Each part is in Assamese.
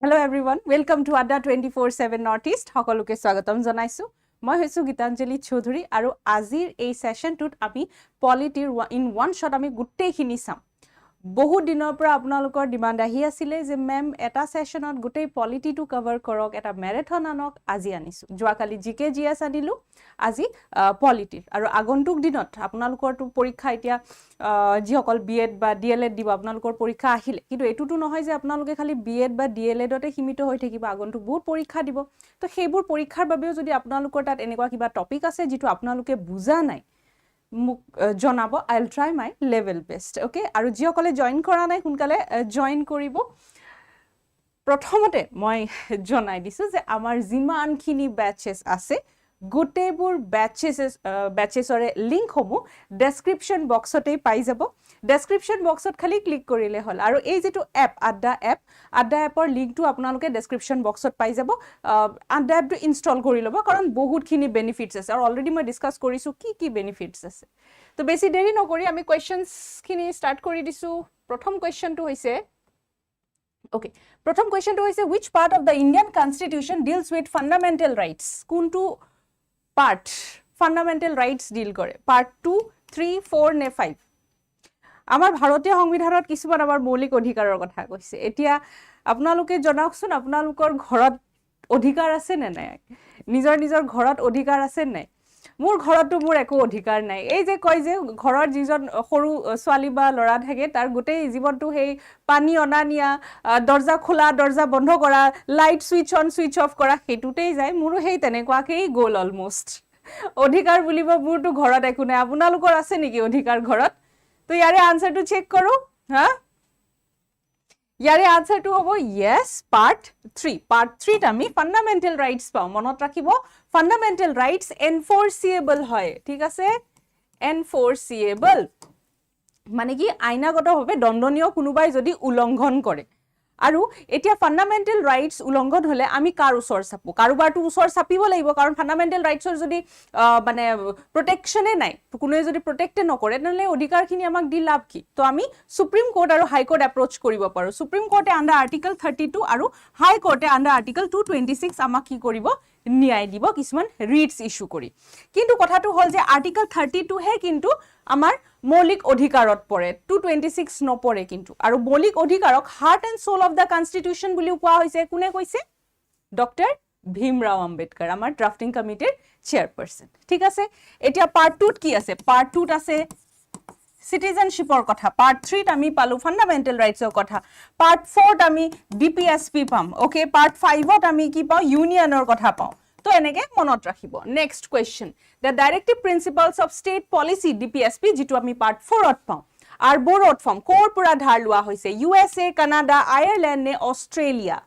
Hello everyone, welcome to Adda 24/7 Northeast. সকলোকে স্বাগতম জনাইছো। মই হৈছো গীতাঞ্জলি চৌধুৰী আৰু আজিৰ এই সেশনটোত আমি পলিটিৰ ইন ওয়ান শট আমি গুটেইখিনি চাম। বহুত দিনৰ পৰা আপোনালোকৰ ডিমান্ড আহি আছিল যে মেম এটা সেশনত গুটেই পলিটিটো কভাৰ কৰক, এটা ম্যাৰাথন আনক। আজি আনিছো। যোৱাকালি জিকে জিএস আনিলো, আজি পলিটিৰ। আৰু আগন্তুক দিনত আপোনালোকৰটো পৰীক্ষা এতিয়া যিসকল B.Ed বা D.El.Ed দিব আপোনালোকৰ পৰীক্ষা আহিলে, কিন্তু এটুটো নহয় যে আপোনালোকে খালি B.Ed বা D.El.Edতে সীমিত হৈ থাকিব, আগন্তুক বহুত পৰীক্ষা দিব। তো সেইবোৰ পৰীক্ষাৰ বাবেও যদি আপোনালোকৰ তাত এনেকুৱা কিবা টপিক আছে যিটো আপোনালোকে বুজা নাই, মোক জনাব। I'll try my level best, okay? আৰু যিসকলে জয়েন কৰা নাই সোনকালে জয়েন কৰিব। প্ৰথমতে মই জনাই দিছো যে আমাৰ যিমানখিনি ব্যাচেছ আছে গোটেইবোৰ ব্যাচেছৰে লিংক হ'ব ডেসক্ৰিপশন বক্সতে পাই যাব। ডেসক্ৰিপশন বক্সত খালি ক্লিক কৰিলে হ'ল। আৰু এই যেটো এপ আড্ডা এপৰ লিংকটো আপোনালোকে ডেসক্ৰিপশন বক্সত পাই যাব। আড্ডা এপটো ইনষ্টল কৰি ল'ব, কাৰণ বহুতখিনি বেনিফিটছ আছে আৰু অলৰেডি মই ডিসকাস কৰিছো কি বেনিফিটছ আছে। তো বেছি দেৰি নকৰি আমি কোৱেশ্চনছ খিনি স্টাৰ্ট কৰি দিছো। প্ৰথম কোৱেশ্চনটো হৈছে Okay, প্ৰথম কোৱেশ্চনটো হৈছে which part of the Indian Constitution deals with fundamental rights? কোনটো পার্ট ফান্ডামেন্টাল রাইটস ডিল করে? পার্ট 2, 3, 4 নে 5? আমাৰ ভাৰতীয় সংবিধানত কিছুমান আমাৰ মৌলিক অধিকাৰৰ কথা কৈছে। এতিয়া আপোনালোকে জনাওকচোন আপোনালোকৰ ঘৰত অধিকাৰ আছে নে নাই? নিজৰ ঘৰত অধিকাৰ আছে নে নাই? মোৰ ঘৰতটো মোৰ একো অধিকাৰ নাই। এই যে কয় যে ঘৰৰ যিজন সৰু ছোৱালী বা ল'ৰা থাকে তাৰ গোটেই জীৱনটো সেই পানী অনা নিয়া, দৰজা খোলা দৰজা বন্ধ কৰা, light switch on switch off কৰা, সেইটোতেই যায়। মোৰো সেই তেনেকুৱাকেই গ'ল অলমোষ্ট। অধিকাৰ বুলিব মোৰটো ঘৰত একো নাই। আপোনালোকৰ আছে নেকি অধিকাৰ ঘৰত? তো ইয়াৰে আনসাৰটো চেক কৰো। হা, ইয়াৰে আনসাৰটো হ'ব yes, পাৰ্ট 3। পাৰ্ট 3 আমি ফান্ডামেন্টাল ৰাইটস পাও। মনত ৰাখিব, ফান্ডামেন্টাল ৰাইটস এনফোৰ্সিয়েবল হয়। ঠিক আছে, এনফোৰ্সিয়েবল মানে কি আইনাগতভাৱে দণ্ডনীয় কোনোবাই যদি উলংঘন কৰে। আৰু এতিয়া ফান্ডামেন্টাল ৰাইটস উলংঘন হলে আমি কাৰ ওচৰ চাপো? কাৰোবাৰটো ওচৰ চাপিব লাগিব, কাৰণ ফান্ডামেন্টাল ৰাইটসৰ যদি মানে প্ৰটেকশনে নাই, কোনোৱে যদি প্ৰটেক্টে নকৰে, তেনেহলে অধিকাৰখিনি আমাক দি লাভ কি? তো আমি সুপ্ৰিম কোৰ্ট আৰু হাই কোৰ্ট এপ্ৰোচ কৰিব পাৰো। সুপ্ৰিম কোৰ্টে আন্ডাৰ আৰ্টিকল 32 আৰু হাই কোৰ্টে আন্ডাৰ আৰ্টিকল 226 আমাক কি কৰিব? ন্যায় দিব, কিছুমান ৰিটস ইস্যু কৰি। কিন্তু কথাটো হল যে আৰ্টিকল 32 হে কিন্তু আমাৰ মৌলিক অধিকাৰত পৰে, 226 নপৰে কিন্তু। আৰু মৌলিক অধিকাৰক heart and soul of the constitution বুলিও কোৱা হৈছে। কোনে কৈছে? ডক্টৰ ভীমৰাও আম্বেদকাৰ, আমাৰ ড্ৰাফটিং কমিটিৰ চেয়াৰপাৰসন। ঠিক আছে, এতিয়া পাৰ্ট 2ত কি আছে? পাৰ্ট 2ত আছে সিটিজেনশিপৰ কথা। পাৰ্ট 3ত আমি পালো ফান্ডামেন্টাল ৰাইটছৰ কথা। পাৰ্ট 4ত আমি DPSP পাম। ওকে, পাৰ্ট 5ত আমি কি পাওঁ? ইউনিয়নৰ কথা পাওঁ। তো এনেকে মনত ৰাখিব। Next question, the directive principles of state policy DPSP, যেটো আমি পাৰ্ট 4ত পাওঁ। আৰু বৰড ফৰ্ম কৰ পৰা ধাৰ লোৱা হৈছে? USA, কানাডা, আয়াৰলেণ্ড নে অষ্ট্ৰেলিয়া?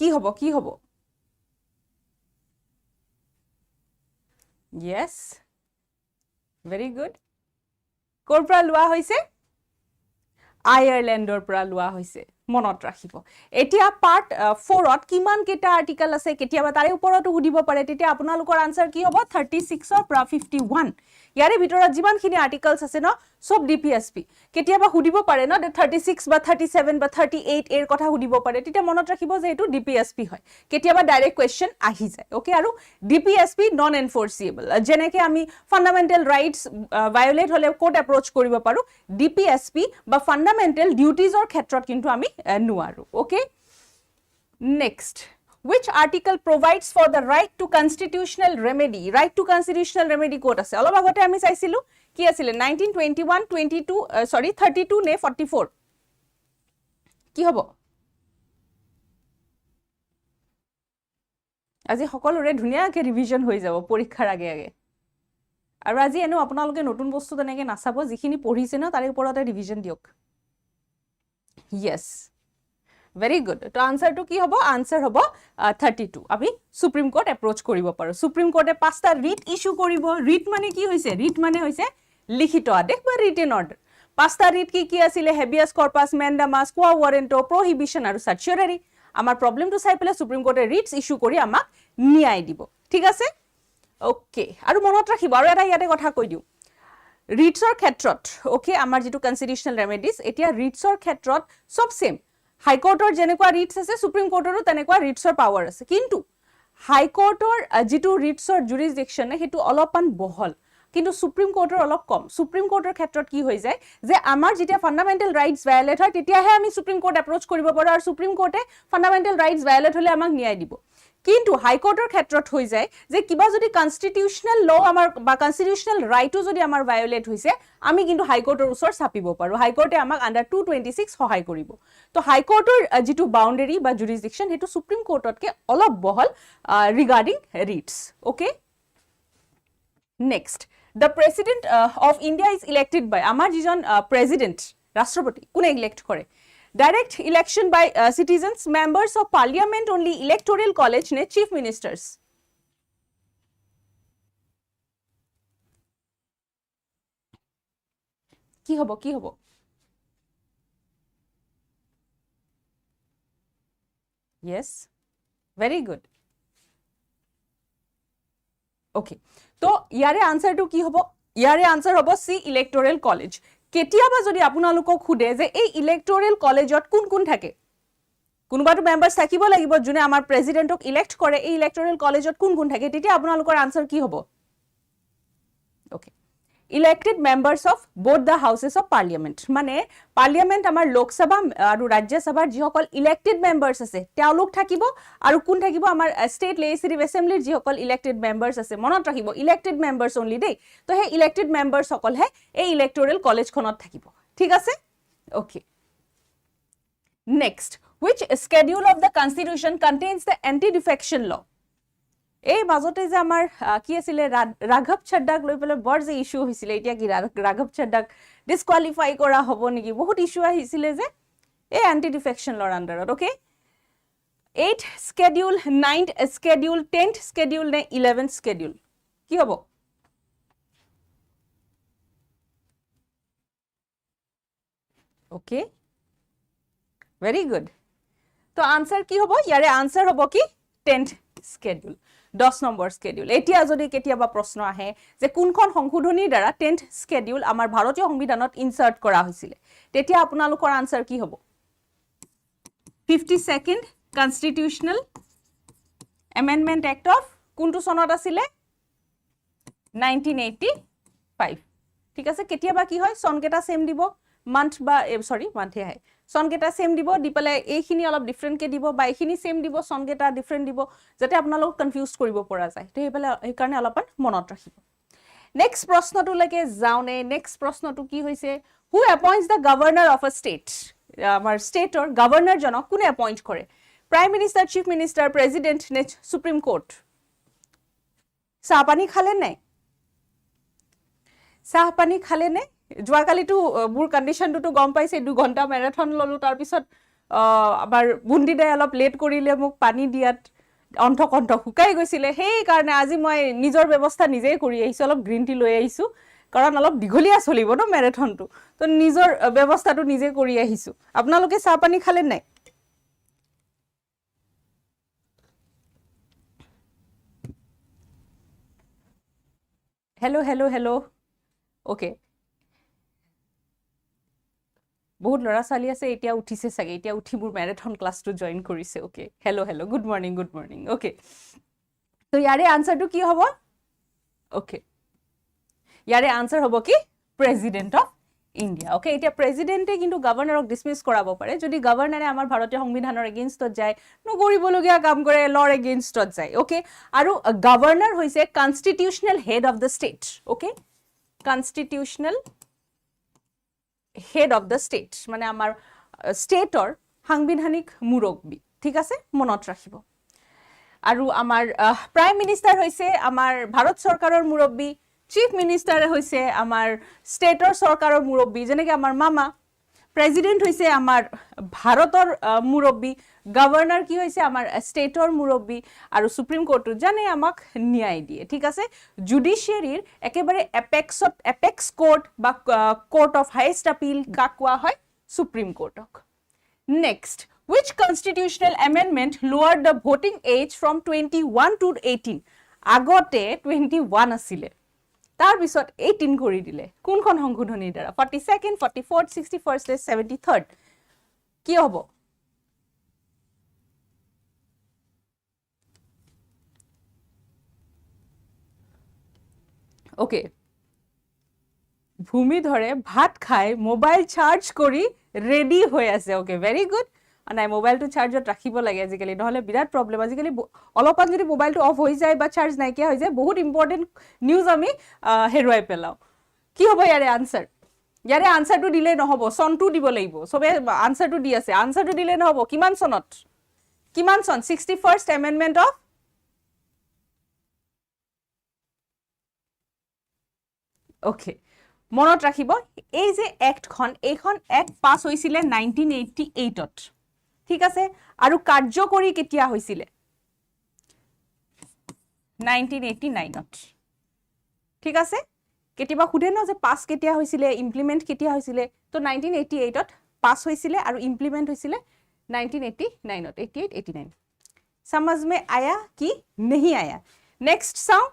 কি হ'ব? কি হ'ব? Yes, very good. কৰ পৰা লোৱা হৈছে? আয়াৰলেণ্ডৰ পৰা লোৱা হৈছে। মনত ৰাখিব। এতিয়া পাৰ্ট 4ত কিমান কেইটা আৰ্টিকল আছে? কেতিয়াবা তাৰে ওপৰতো সুধিব পাৰে। তেতিয়া আপোনালোকৰ আনসাৰ কি হ'ব? 36ৰ পৰা 51। ইয়াৰে ভিতৰত যিমানখিনি আৰ্টিকলছ আছে ন, সব DPSP। কেতিয়াবা সুধিব পাৰে ন, 36 বা 37 বা 38 এৰ কথা সুধিব পাৰে। তেতিয়া মনত ৰাখিব যে এইটো DPSP হয়। কেতিয়াবা ডাইৰেক্ট কোৱেশ্চন আহি যায়। ওকে, আৰু DPSP নন এনফোৰ্সিয়েবল। যেনেকে আমি ফান্ডামেন্টাল ৰাইটস ভায়োলেট হলে কোৰ্ট এপ্ৰোচ কৰিব পাৰো, DPSP বা ফান্ডামেন্টাল ডিউটিজৰ ক্ষেত্ৰত কিন্তু আমি নোৱাৰো। Okay, next, which article provides for the right to constitutional remedy? right to constitutional remedy ক'ত আছে? অলপ আগতে আমি চাইছিলো কি আছিল? 1921, 22 32 নে 44? কি হ'ব? আজি সকলোৰে ধুনীয়াকে ৰিভিজন হৈ যাব পৰীক্ষাৰ আগে আগে। আৰু আজি এনেও আপোনালোকে নতুন বস্তু তেনেকে নাচাব, যিখিনি পঢ়িছে ন তাৰে ওপৰতে ৰিভিজন দিয়ক। yes, very good. তো আনসাৰটো কি হ'ব? আনসাৰ হ'ব 32। আমি সুপ্ৰিম কোৰ্ট এপ্ৰোচ কৰিব পাৰো। সুপ্ৰিম কোৰ্টে 5টা ৰিট ইস্যু কৰিব। ৰিট মানে কি হৈছে? ৰিট মানে হৈছে লিখিত আদেশ বা ৰিটেন অৰ্ডাৰ। 5টা ৰিট কি আছিলে? হেবিয়াস কৰ্পাছ, মেন্ডামাছ, কোৱা ৱাৰেণ্টো, প্ৰহিবিশন আৰু সাৰ্চিউৰাৰি। আমাৰ প্ৰবলেমটো চাই পেলাই সুপ্ৰিম কোৰ্টে ৰিটস ইস্যু কৰি আমাক ন্যায় দিব। ঠিক আছে, ওকে। আৰু মনত ৰাখিব আৰু এটা ইয়াতে কথা কৈ দিওঁ, ৰিটছৰ ক্ষেত্ৰত ওকে আমাৰ যেটো কনস্টিটিউশনাল ৰেমেডিজ এতিয়া ৰিটছৰ ক্ষেত্ৰত সব সেম হাইকোৰ্টৰ যেনেকুৱা ৰিটছ আছে সুপ্ৰিম কোৰ্টৰো তেনেকুৱা ৰিটছৰ পাৱাৰ আছে কিন্তু হাইকোৰ্টৰ যেটো ৰিটছৰ জুৰিসডিকশন হেতু অলপমান বহল কিন্তু সুপ্ৰিম কোৰ্টৰ অলপ কম সুপ্ৰিম কোৰ্টৰ ক্ষেত্ৰত কি হৈ যায় যে আমাৰ যেতিয়া ফান্ডামেন্টাল ৰাইটস ভায়োলেট হয় তেতিয়াহে আমি সুপ্ৰিম কোৰ্ট এপ্ৰোচ কৰিব পাৰো আৰু সুপ্ৰিম কোৰ্টে ফান্ডামেন্টাল ৰাইটস ভায়োলেট হলে আমাক ন্যায় দিব কিন্তু হাইকোৰ্টৰ ক্ষেত্ৰত হৈ যায় যে কিবা যদি কনস্টিটিউশনাল ল আমাৰ বা কনস্টিটিউশনাল ৰাইটটো যদি আমাৰ ভায়োলেট হৈছে আমি কিন্তু হাইকোৰ্টৰ ওচৰ চাপিব পাৰো হাইকোৰ্টে আমাক আন্ডাৰ 226 সহায় কৰিব তো হাইকোৰ্টৰ যেটো বাউন্ডাৰী বা জুৰিসডিকশন হেতু সুপ্ৰিম কোৰ্টতকে অলপ বহল regarding writs okay next The President of India is elected by amar jijon President Rashtrapati kune elect kore direct election by citizens members of Parliament only electoral college ne chief ministers ki hobo yes very good okay তো ইয়াৰে আনসাৰটো কি হ'ব ইয়াৰে আনসাৰ হ'ব সি ইলেক্টৰেল কলেজ কেতিয়াবা যদি আপোনালোকক খুদে যে এই ইলেক্টৰেল কলেজত কোন কোন থাকে কোনবাটো মেম্বাৰছ থাকিব লাগিব যোনে আমাৰ প্ৰেসিডেন্টক ইলেক্ট কৰে এই ইলেক্টৰেল কলেজত কোন কোন থাকে তেতিয়া আপোনালোকৰ আনসাৰ কি হ'ব okay elected members of both the houses of parliament মানে parliament আমাৰ লোকসভা আৰু ৰাজ্য সভাৰ যিসকল elected members আছে তেওঁলোক থাকিব আৰু কোন থাকিব আমাৰ state legislative assembly যিসকল elected members আছে মনত ৰাখিব elected members only দেই তো হে elected members সকল হে এই electoral college খনত থাকিব ঠিক আছে okay next which schedule of the constitution contains the anti defection law এই মাজতে যে আমাৰ কি আছিল ৰাঘৱ চড্ডাক লৈ পেলে বৰ যে ইস্যু হৈছিল এতিয়া কি ৰাঘৱ চড্ডাক ডিসকোয়ালিফাই কৰা হ'ব নেকি বহুত ইস্যু আহিছিল যে এই এন্টি ডিফেকশন লৰ আন্ডাৰত okay 8th schedule 9th schedule 10th schedule নে 11th schedule কি হ'ব ওকে ভেরি গুড তো আনসার কি হ'ব ইয়াৰে আনসাৰ হ'ব কি 10th schedule 10 নম্বৰ স্কেডিউল এতিয়া যদি কেতিয়াবা প্ৰশ্ন আহে যে কোনখন সংশোধনীৰ দ্বাৰা 10th স্কেডিউল আমাৰ ভাৰতীয় সংবিধানত ইনসাৰ্ট কৰা হৈছিল তেতিয়া আপোনালোকৰ আনসাৰ কি হ'ব 52nd constitutional amendment act of কোনটো সনত আছিল 1985 ঠিক আছে কেতিয়াবা কি হয় সনকেটা সেম দিব মান্থ বা সৰি মান্থে আহে সনকেটা সেম দিব দি পেলে এইখিনি অলপ ডিফাৰেন্ট কে দিব বা এইখিনি সেম দিব সনকেটা ডিফাৰেন্ট দিব যাতে আপোনালোক কনফিউজ কৰিব পৰা যায় তো এইফালে এই কাৰণে অলপমান মনত ৰাখিব নেক্সট প্ৰশ্নটো লাগে যাওনে নেক্সট প্ৰশ্নটো কি হৈছে who appoints the governor of a state আমাৰ ষ্টেটৰ গভৰ্ণৰ জনক কোনে এপইন্ট কৰে prime minister chief minister president নে সুপ্ৰিম কোৰ্ট চাহপানী খালে নাই চাহপানী খালে নে যোৱাকালিটো মোৰ কন্ডিশনটো গম পাইছে 2 ঘন্টা ম্যাৰাথন ললো তাৰ পিছত আবাৰ বুন্দি দে অলপ লেট কৰিলে মোক পানী দিয়াত অন্থকণ্ঠ হুকাই গৈছিলে সেই কাৰণে আজি মই নিজৰ ব্যৱস্থা নিজেই কৰি আহিছো অলপ গ্ৰীণ টি লৈ আহিছো কাৰণ অলপ দিঘলীয়া চলিব ন ম্যাৰাথনটো তো নিজৰ ব্যৱস্থাটো নিজে কৰি আহিছো আপোনালোকে চাহ পানী খালে নাই হেল্ল হেল্ল হেল্ল ওকে বহুত লৰা চালি আছে এতিয়া উঠিছে সাগে এতিয়া উঠি মোৰ ম্যাৰাথন ক্লাসটো জয়েন কৰিছে okay hello hello good morning okay তো ইয়াৰে আনসাৰটো কি হ'ব ওকে ইয়াৰে আনসাৰ হ'ব কি প্ৰেসিডেন্ট অফ ইন্ডিয়া ওকে এতিয়া প্ৰেসিডেন্টে কিন্তু গভৰ্নৰক ডিসমিস কৰাব পাৰে যদি গভৰ্নৰে আমাৰ ভাৰতীয় সংবিধানৰ এগেইনষ্টত যায় নকৰিবলগীয়া কাম কৰে লৰ এগেইনষ্টত যায় ওকে আৰু গভর্নর হৈছে constitutional head of the state okay constitutional head of the state মানে আমাৰ স্টেটৰ সাংবিধানিক মুৰব্বী ঠিক আছে মনত ৰাখিব আৰু আমাৰ প্ৰাইম মিনিষ্টাৰ হৈছে আমাৰ ভাৰত চৰকাৰৰ মুৰব্বী চিফ মিনিষ্টাৰ হৈছে আমাৰ স্টেটৰ চৰকাৰৰ মুৰব্বী যেনেকৈ আমাৰ মামা প্ৰেসিডেন্ট হৈছে আমাৰ ভাৰতৰ মুৰব্বী গভৰ্ণৰ কি হৈছে আমাৰ স্টেটৰ মুৰব্বী আৰু সুপ্ৰিম কোৰ্ট জানে আমাক ন্যায় দিয়ে ঠিক আছে জুডিশিয়াৰীৰ একেবাৰে এপেক্স কোৰ্ট বা কোৰ্ট অফ হাইয়েষ্ট আপিল কাক কোৱা হয় সুপ্ৰিম কোৰ্টক next which constitutional amendment lowered the voting age from 21 to 18 আগতে 21 আছিল তাৰ পিছত 18 কৰি দিলে কোনখন সংশোধনীৰ দ্বাৰা 42nd 44th 61st 73rd কি হ'ব ওকে ভূমিধৰে ভাত খাই মোবাইল চাৰ্জ কৰি ৰেডি হৈ আছে ওকে ভেৰি গুড নাই মোবাইলটো চাৰ্জত ৰাখিব লাগে আজিকালি নহলে বিৰাট প্ৰব্লেম আজিকালি অলপমান যদি মোবাইলটো অফ হৈ যায় বা চাৰ্জ নাইকিয়া হৈ যায় বহুত ইম্পৰ্টেণ্ট নিউজ আমি হেৰুৱাই পেলাও কি হ'ব ইয়াৰে আনসাৰ ইয়াৰে আনসাৰটো দিলে নহব সনটো দিব লাগিব সবে আনসাৰটো দি আছে আনসাৰটো দিলে নহব কিমান সনত কিমান সন 61st এমেন্ডমেন্ট অফ ওকে মনত ৰাখিব এই যে এক্টখন এইখন এক্ট পাস হৈছিলে 1988ত ঠিক আছে আৰু কাৰ্যকৰী কেতিয়া হৈছিলে 1989ত ঠিক আছে কেতিয়াবা খুদে ন যে পাস কেতিয়া হৈছিলে ইমপ্লিমেন্ট কেতিয়া হৈছিলে তো 1988ত পাস হৈছিলে আৰু ইমপ্লিমেন্ট হৈছিলে 1989ত 88 89 समझ में आया कि नहीं आया next sound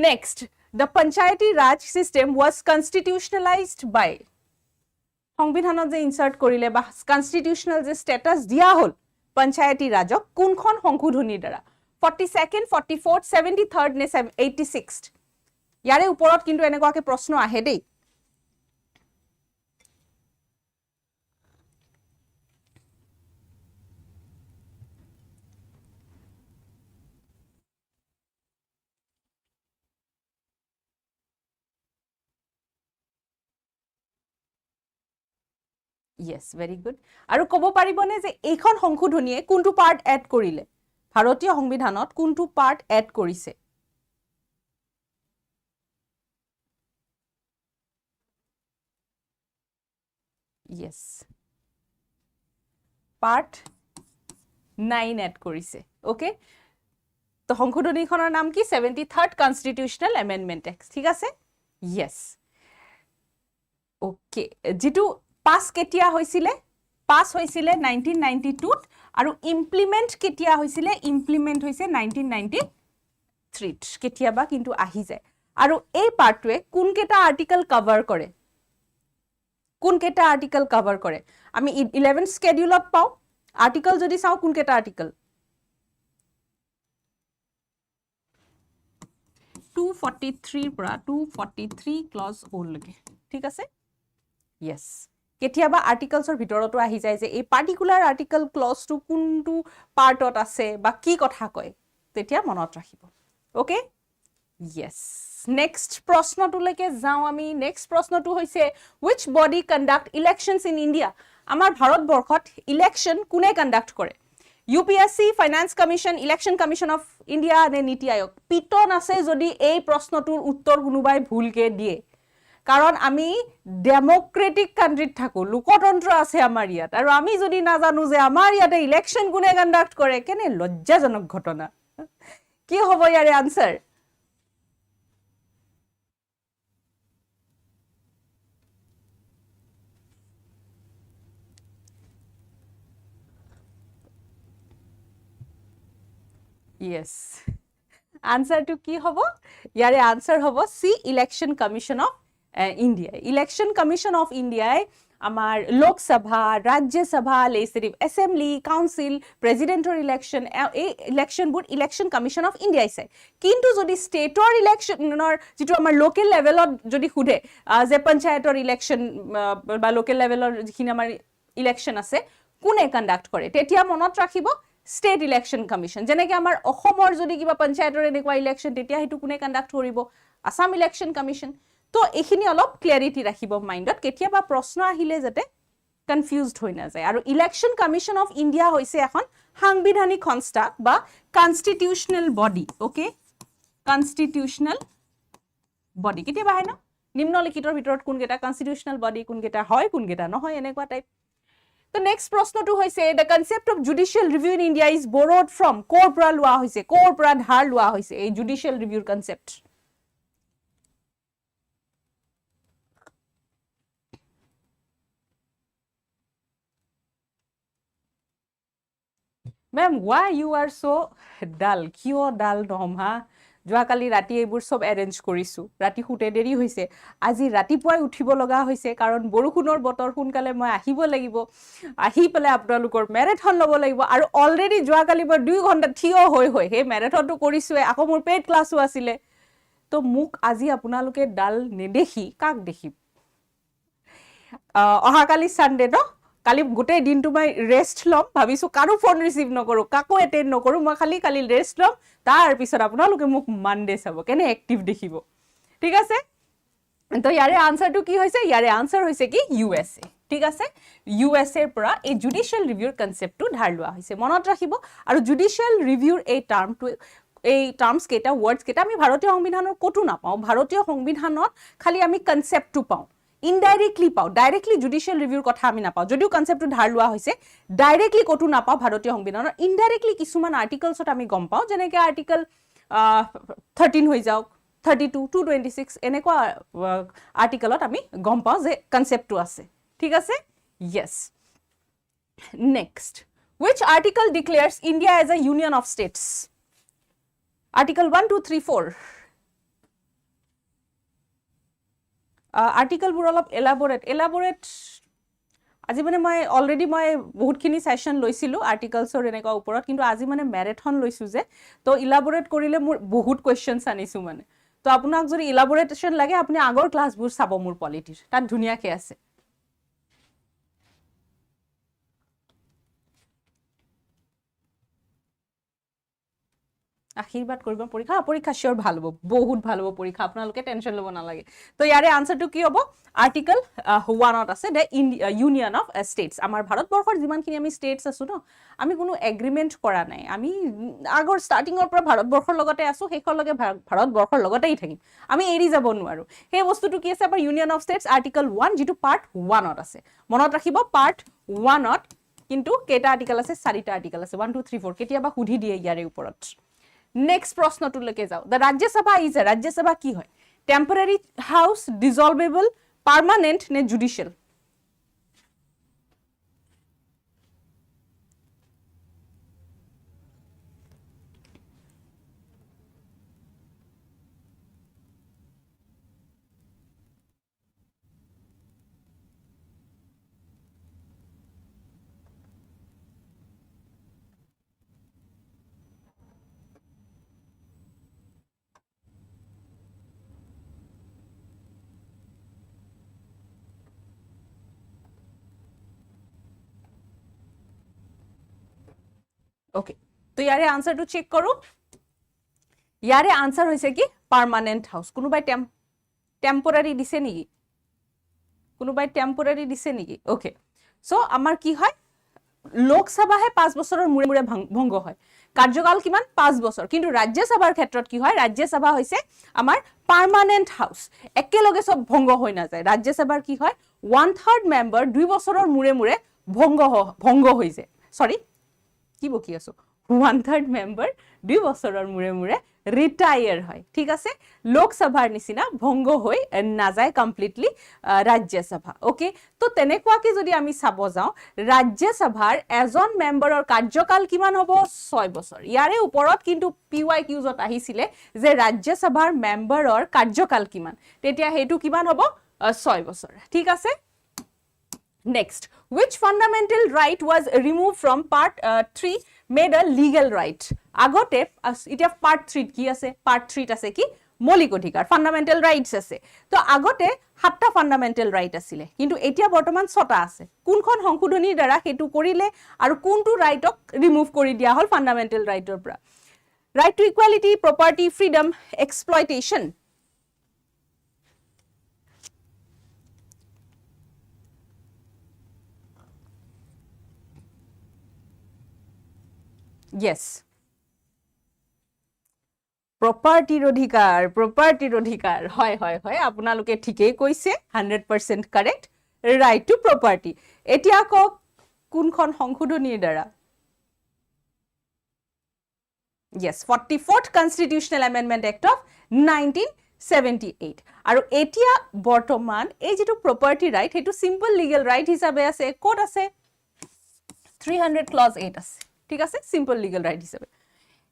next the Panchayati Raj system was constitutionalized by সংবিধানত যে ইনসার্ট কৰিলে বা কনস্টিটিউশনাল যে স্ট্যাটাস দিয়া হল পঞ্চায়তী ৰাজক কোনখন সংশোধনীৰ দ্বাৰা 42nd 44th 73rd নে 86th ইয়াৰে ওপৰত কিন্তু এনেকুৱাকে প্ৰশ্ন আহে দেই Yes, very good. আৰু ক'ব পাৰিবনে যে এইখন সংশোধনীয়ে কোনটো পাৰ্ট এড কৰিলে ভাৰতীয় সংবিধানত কোনটো পাৰ্ট এড কৰিছে Yes. পাৰ্ট 9 এড কৰিছে ওকে তো সংশোধনীখনৰ নাম কি 73rd কনস্টিটিউশনাল এমেন্ডমেন্ট এক্ট ঠিক আছে Yes. ওকে যেটো পাস কেতিয়া হৈছিলে পাস হৈছিলে 1992 আৰু ইমপ্লিমেন্ট কেতিয়া হৈছিলে ইমপ্লিমেন্ট হৈছে 1993 কেতিয়াবা কিন্তু আহি যায় আৰু এই পাৰ্টটোৱে কোন কেটা আৰ্টিকল কভাৰ কৰে কোন কেটা আৰ্টিকল কভাৰ কৰে আমি 11th স্কেডিউলত পাও আৰ্টিকল যদি চাও কোন কেটা আৰ্টিকল 243 পৰা 243 ক্লজ O লৈকে ঠিক আছে Yes. কেতিয়াবা আৰ্টিকলছৰ ভিতৰতো আহি যায় যে এই পাৰ্টিকুলাৰ আৰ্টিকল ক্লজটো কোনটো পাৰ্টত আছে বা কি কথা কয় তেতিয়া মনত ৰাখিব ওকে Yes. নেক্সট প্ৰশ্নটোলৈকে যাও আমি নেক্সট প্ৰশ্নটো হৈছে which body conduct elections in India আমাৰ ভাৰতবৰ্ষত ইলেকশন কোনে কন্ডাক্ট কৰে UPSC finance commission election commission of India নে নীতি আয়োগ পিটন আছে যদি এই প্ৰশ্নটোৰ উত্তৰ কোনোবাই ভুলকে দিয়ে কাৰণ আমি ডেমোক্ৰেটিক কান্ট্ৰিত থাকো লোকতন্ত্ৰ আছে আমাৰ ইয়াত আৰু আমি যদি নাজানো যে আমাৰ ইয়াতে ইলেকশন কোনে কন্ডাক্ট কৰে কেনে লজ্জাজনক ঘটনা কি হ'ব ইয়াৰে আনসাৰ Yes. Answer to কি হ'ব ইয়াৰে আনসাৰ হ'ব C election commission of India election commission of ইন্ডিয়াই আমাৰ Lok Sabha Rajya Sabha legislative assembly council প্ৰেসিডেন্টৰ ইলেকশন এই ইলেকশনবোৰ ইলেকশন কমিশন অফ ইন্ডিয়াই চাই কিন্তু যদি ষ্টেটৰ ইলেকশনৰ যেটো আমাৰ লোকেল লেভেলত যদি খুদে যে পঞ্চায়তৰ ইলেকশন বা লোকেল লেভেলৰ যিখিনি আমাৰ ইলেকশন আছে কোনে কন্ডাক্ট কৰে তেতিয়া মনত ৰাখিব State Election Commission যেনেকে আমাৰ অসমৰ যদি কিবা পঞ্চায়তৰ এনেকুৱা ইলেকশন তেতিয়া হেতু কোনে কন্ডাক্ট কৰিব আসাম ইলেকশন কমিশন তো এখিনি অলপ ক্লিয়াৰিটি ৰাখিব মাইন্ডত কেতিয়াবা প্ৰশ্ন আহিলে যাতে কনফিউজড হৈ না যায় আৰু ইলেকশন কমিশন অফ ইন্ডিয়া হৈছে এখন সাংবিধানিক সংস্থা বা constitutional body okay constitutional body কেতিয়াবা হয় না নিম্নলিখিতৰ ভিতৰত কোন কেটা কনস্টিটিউশনাল বডি কোন কেটা হয় কোন কেটা নহয় এনেকুৱা টাইপ The next প্ৰশ্নটো হৈছে the concept of judicial review in India is borrowed from কৰ পৰা লোৱা হৈছে কৰ পৰা ধাৰ লোৱা হৈছে এই judicial review concept Ma'am why you are so dull কিয় dull নহম হা যোৱাকালি ৰাতি এইবোৰ সব এৰেঞ্জ কৰিছো ৰাতি শুতে দেৰি হৈছে আজি ৰাতিপুৱাই উঠিব লগা হৈছে কাৰণ বৰষুণৰ বতৰ সোনকালে মই আহিব লাগিব আহি পেলাই আপোনালোকৰ মেৰাথন ল'ব লাগিব আৰু অলৰেডি যোৱাকালি মই 2 ঘণ্টা থিয় হৈ সেই মেৰাথনটো কৰিছোৱে আকৌ মোৰ পেইড ক্লাছো আছিলে তো মোক আজি আপোনালোকে ডাল নেদেখি কাক দেখিব অহাকালি সানডে ন কালি গোটেই দিনটো মই ৰেষ্ট লম ভাবিছো কাৰো ফোন ৰিসিভ নকৰো কাকো এটেন্ড নকৰো মই কালি ৰেষ্ট লম তাৰ পিছত আপোনালোকে মোক মানডে চাব কেনে এক্টিভ দেখিব ঠিক আছে তো ইয়াৰে আনসাৰটো কি হৈছে ইয়াৰে আনসাৰ হৈছে কি ইউএসএ ঠিক আছে ইউএসএ ৰ পৰা এই জুডিশিয়াল ৰিভিউৰ কনসেপ্টটো ধাৰ লোৱা হৈছে মনত ৰাখিব আৰু জুডিশিয়াল ৰিভিউৰ এই টাৰ্মটো এই টাৰ্মস কেটা ওয়াৰ্ডস কেটা আমি ভাৰতীয় সংবিধানৰ কতো নাপাও ভাৰতীয় সংবিধানত খালি আমি কনসেপ্টটো পাও ইনডাইৰেক্টলি পাও ডাইৰেক্টলি জুডিশিয়াল ৰিভিউৰ কথা আমি নাপাও যদিও কনসেপ্টটো ধাৰ লোৱা হৈছে ডাইৰেক্টলি কতো নাপাও ভাৰতীয় সংবিধানৰ ইনডাইৰেক্টলি কিছুমান আৰ্টিকলছত আমি গম পাও যেনেকৈ আৰ্টিকল 13 হৈ যাওক 32 226 এনেকুৱা আৰ্টিকলত আমি গম পাও যে কনসেপ্টটো আছে ঠিক আছে yes next which article declares India as a union of states Article 1, 2, 3, 4. Article বোৰ অলপ elaborate আজি মানে মই অলৰেডি মই বহুতখিনি সেশন লৈছিলো আৰ্টিকলছৰ এনেকুৱা ওপৰত কিন্তু আজি মানে মেৰাথন লৈছো যে তো ইলাবোৰেট কৰিলে মোৰ বহুত কোৱেশ্চনছ আনিছো মানে তো আপোনাক যদি ইলাবোৰেটেশন লাগে আপুনি আগৰ ক্লাছবোৰ চাব মোৰ পলিটিৰ তাত ধুনীয়াকৈ আছে আশীৰ্বাদ কৰিব পৰীক্ষা শিওৰ ভাল হ'ব বহুত ভাল হ'ব পৰীক্ষা আপোনালোকে টেনশন ল'ব নালাগে তো ইয়াৰে আনসাৰটো কি হ'ব আৰ্টিকল 1ত আছে দে ইউনিয়ন অফ স্টেটস আমাৰ ভাৰতবৰ্ষৰ যিমানখিনি আমি স্টেটস আছো ন আমি কোনো এগ্ৰিমেন্ট কৰা নাই আমি আগৰ ষ্টাৰ্টিংৰ পৰা ভাৰতবৰ্ষৰ লগতে আছো শেষৰলৈকে ভাৰতবৰ্ষৰ লগতেই থাকিম আমি এৰি যাব নোৱাৰো সেই বস্তুটো কি আছে আমাৰ ইউনিয়ন অফ স্টেটস আৰ্টিকল 1 যেটো পাৰ্ট 1ত আছে মনত ৰাখিব পাৰ্ট 1ত কিন্তু কেটা আৰ্টিকল আছে 4টা আৰ্টিকল আছে 1 2 3 4 কেতিয়াবা সুধি দিয়ে ইয়াৰে ওপৰত Next প্ৰশ্নটো লৈকে যাও the Rajya Sabha is a Rajya Sabha কি হয় temporary house dissolvable permanent নে judicial Okay. তো ইয়াৰে আনসাৰটো চেক কৰো ইয়াৰে আনসাৰ হৈছে কি পাৰ্মানেন্ট হাউস কোনোবাই টেম্পোৰাৰি দিছে নেকি কোনোবাই টেম্পোৰাৰি দিছে নেকি ওকে সো আমাৰ কি হয় লোকসভাহে 5 বছৰৰ মুৰে মুৰে ভংগ হয় কাৰ্যকাল কিমান 5 বছৰ কিন্তু ৰাজ্য সভাৰ ক্ষেত্ৰত কি হয় ৰাজ্য সভা হৈছে আমাৰ পাৰ্মানেন্ট হাউস একেলগে সব ভংগ হৈ না যায় ৰাজ্য সভাৰ কি হয় 1/3 মেম্বাৰ 2 বছৰৰ মুৰে মুৰে ভংগ হৈ যায় সৰি কি বকি আছো 1/3 মেম্বাৰ 2 বছৰৰ মুৰে মুৰে ৰিটায়াৰ হয় ঠিক আছে লোকসভাৰ নিচিনা ভংগ হৈ না যায় কমপ্লিটলি ৰাজ্য সভা ওকে তো তেনেকুৱাকে যদি আমি চাব যাও ৰাজ্য সভাৰ এজন মেম্বাৰৰ কাৰ্যকাল কিমান হ'ব 6 বছৰ ইয়াৰে ওপৰত কিন্তু PYQজত আহিছিলে যে ৰাজ্য সভাৰ মেম্বাৰৰ কাৰ্যকাল কিমান তেতিয়া হেতু কিমান হ'ব 6 বছৰ ঠিক আছে Next, which fundamental right was removed from part 3 made a legal right? Agote, এটা part 3 কি আছে? Part 3 আছে কি? মৌলিক অধিকাৰ, fundamental rights আছে। তো আগতে 7টা fundamental right আছিলে, কিন্তু এতিয়া বৰ্তমান 6টা আছে। কোনখন সংশোধনীৰ দ্বাৰা হেতু কৰিলে আৰু কোনটো ৰাইটক ৰিমুভ কৰি দিয়া হল fundamental rightৰ পৰা? Right to equality, property, freedom, exploitation. Yes. Property অধিকাৰ হয় হয় হয় আপোনালোকে ঠিকই কৈছে 100% correct right to property এতিয়া কক কোনখন সংশোধনীৰ দ্বাৰা Yes 44th Constitutional Amendment Act of 1978 আৰু এতিয়া বৰ্তমান এই যেটো property right হেতু simple legal right হিচাপে আছে কোড আছে 300 clause 8 আছে ঠিক আছে simple legal right হিচাপে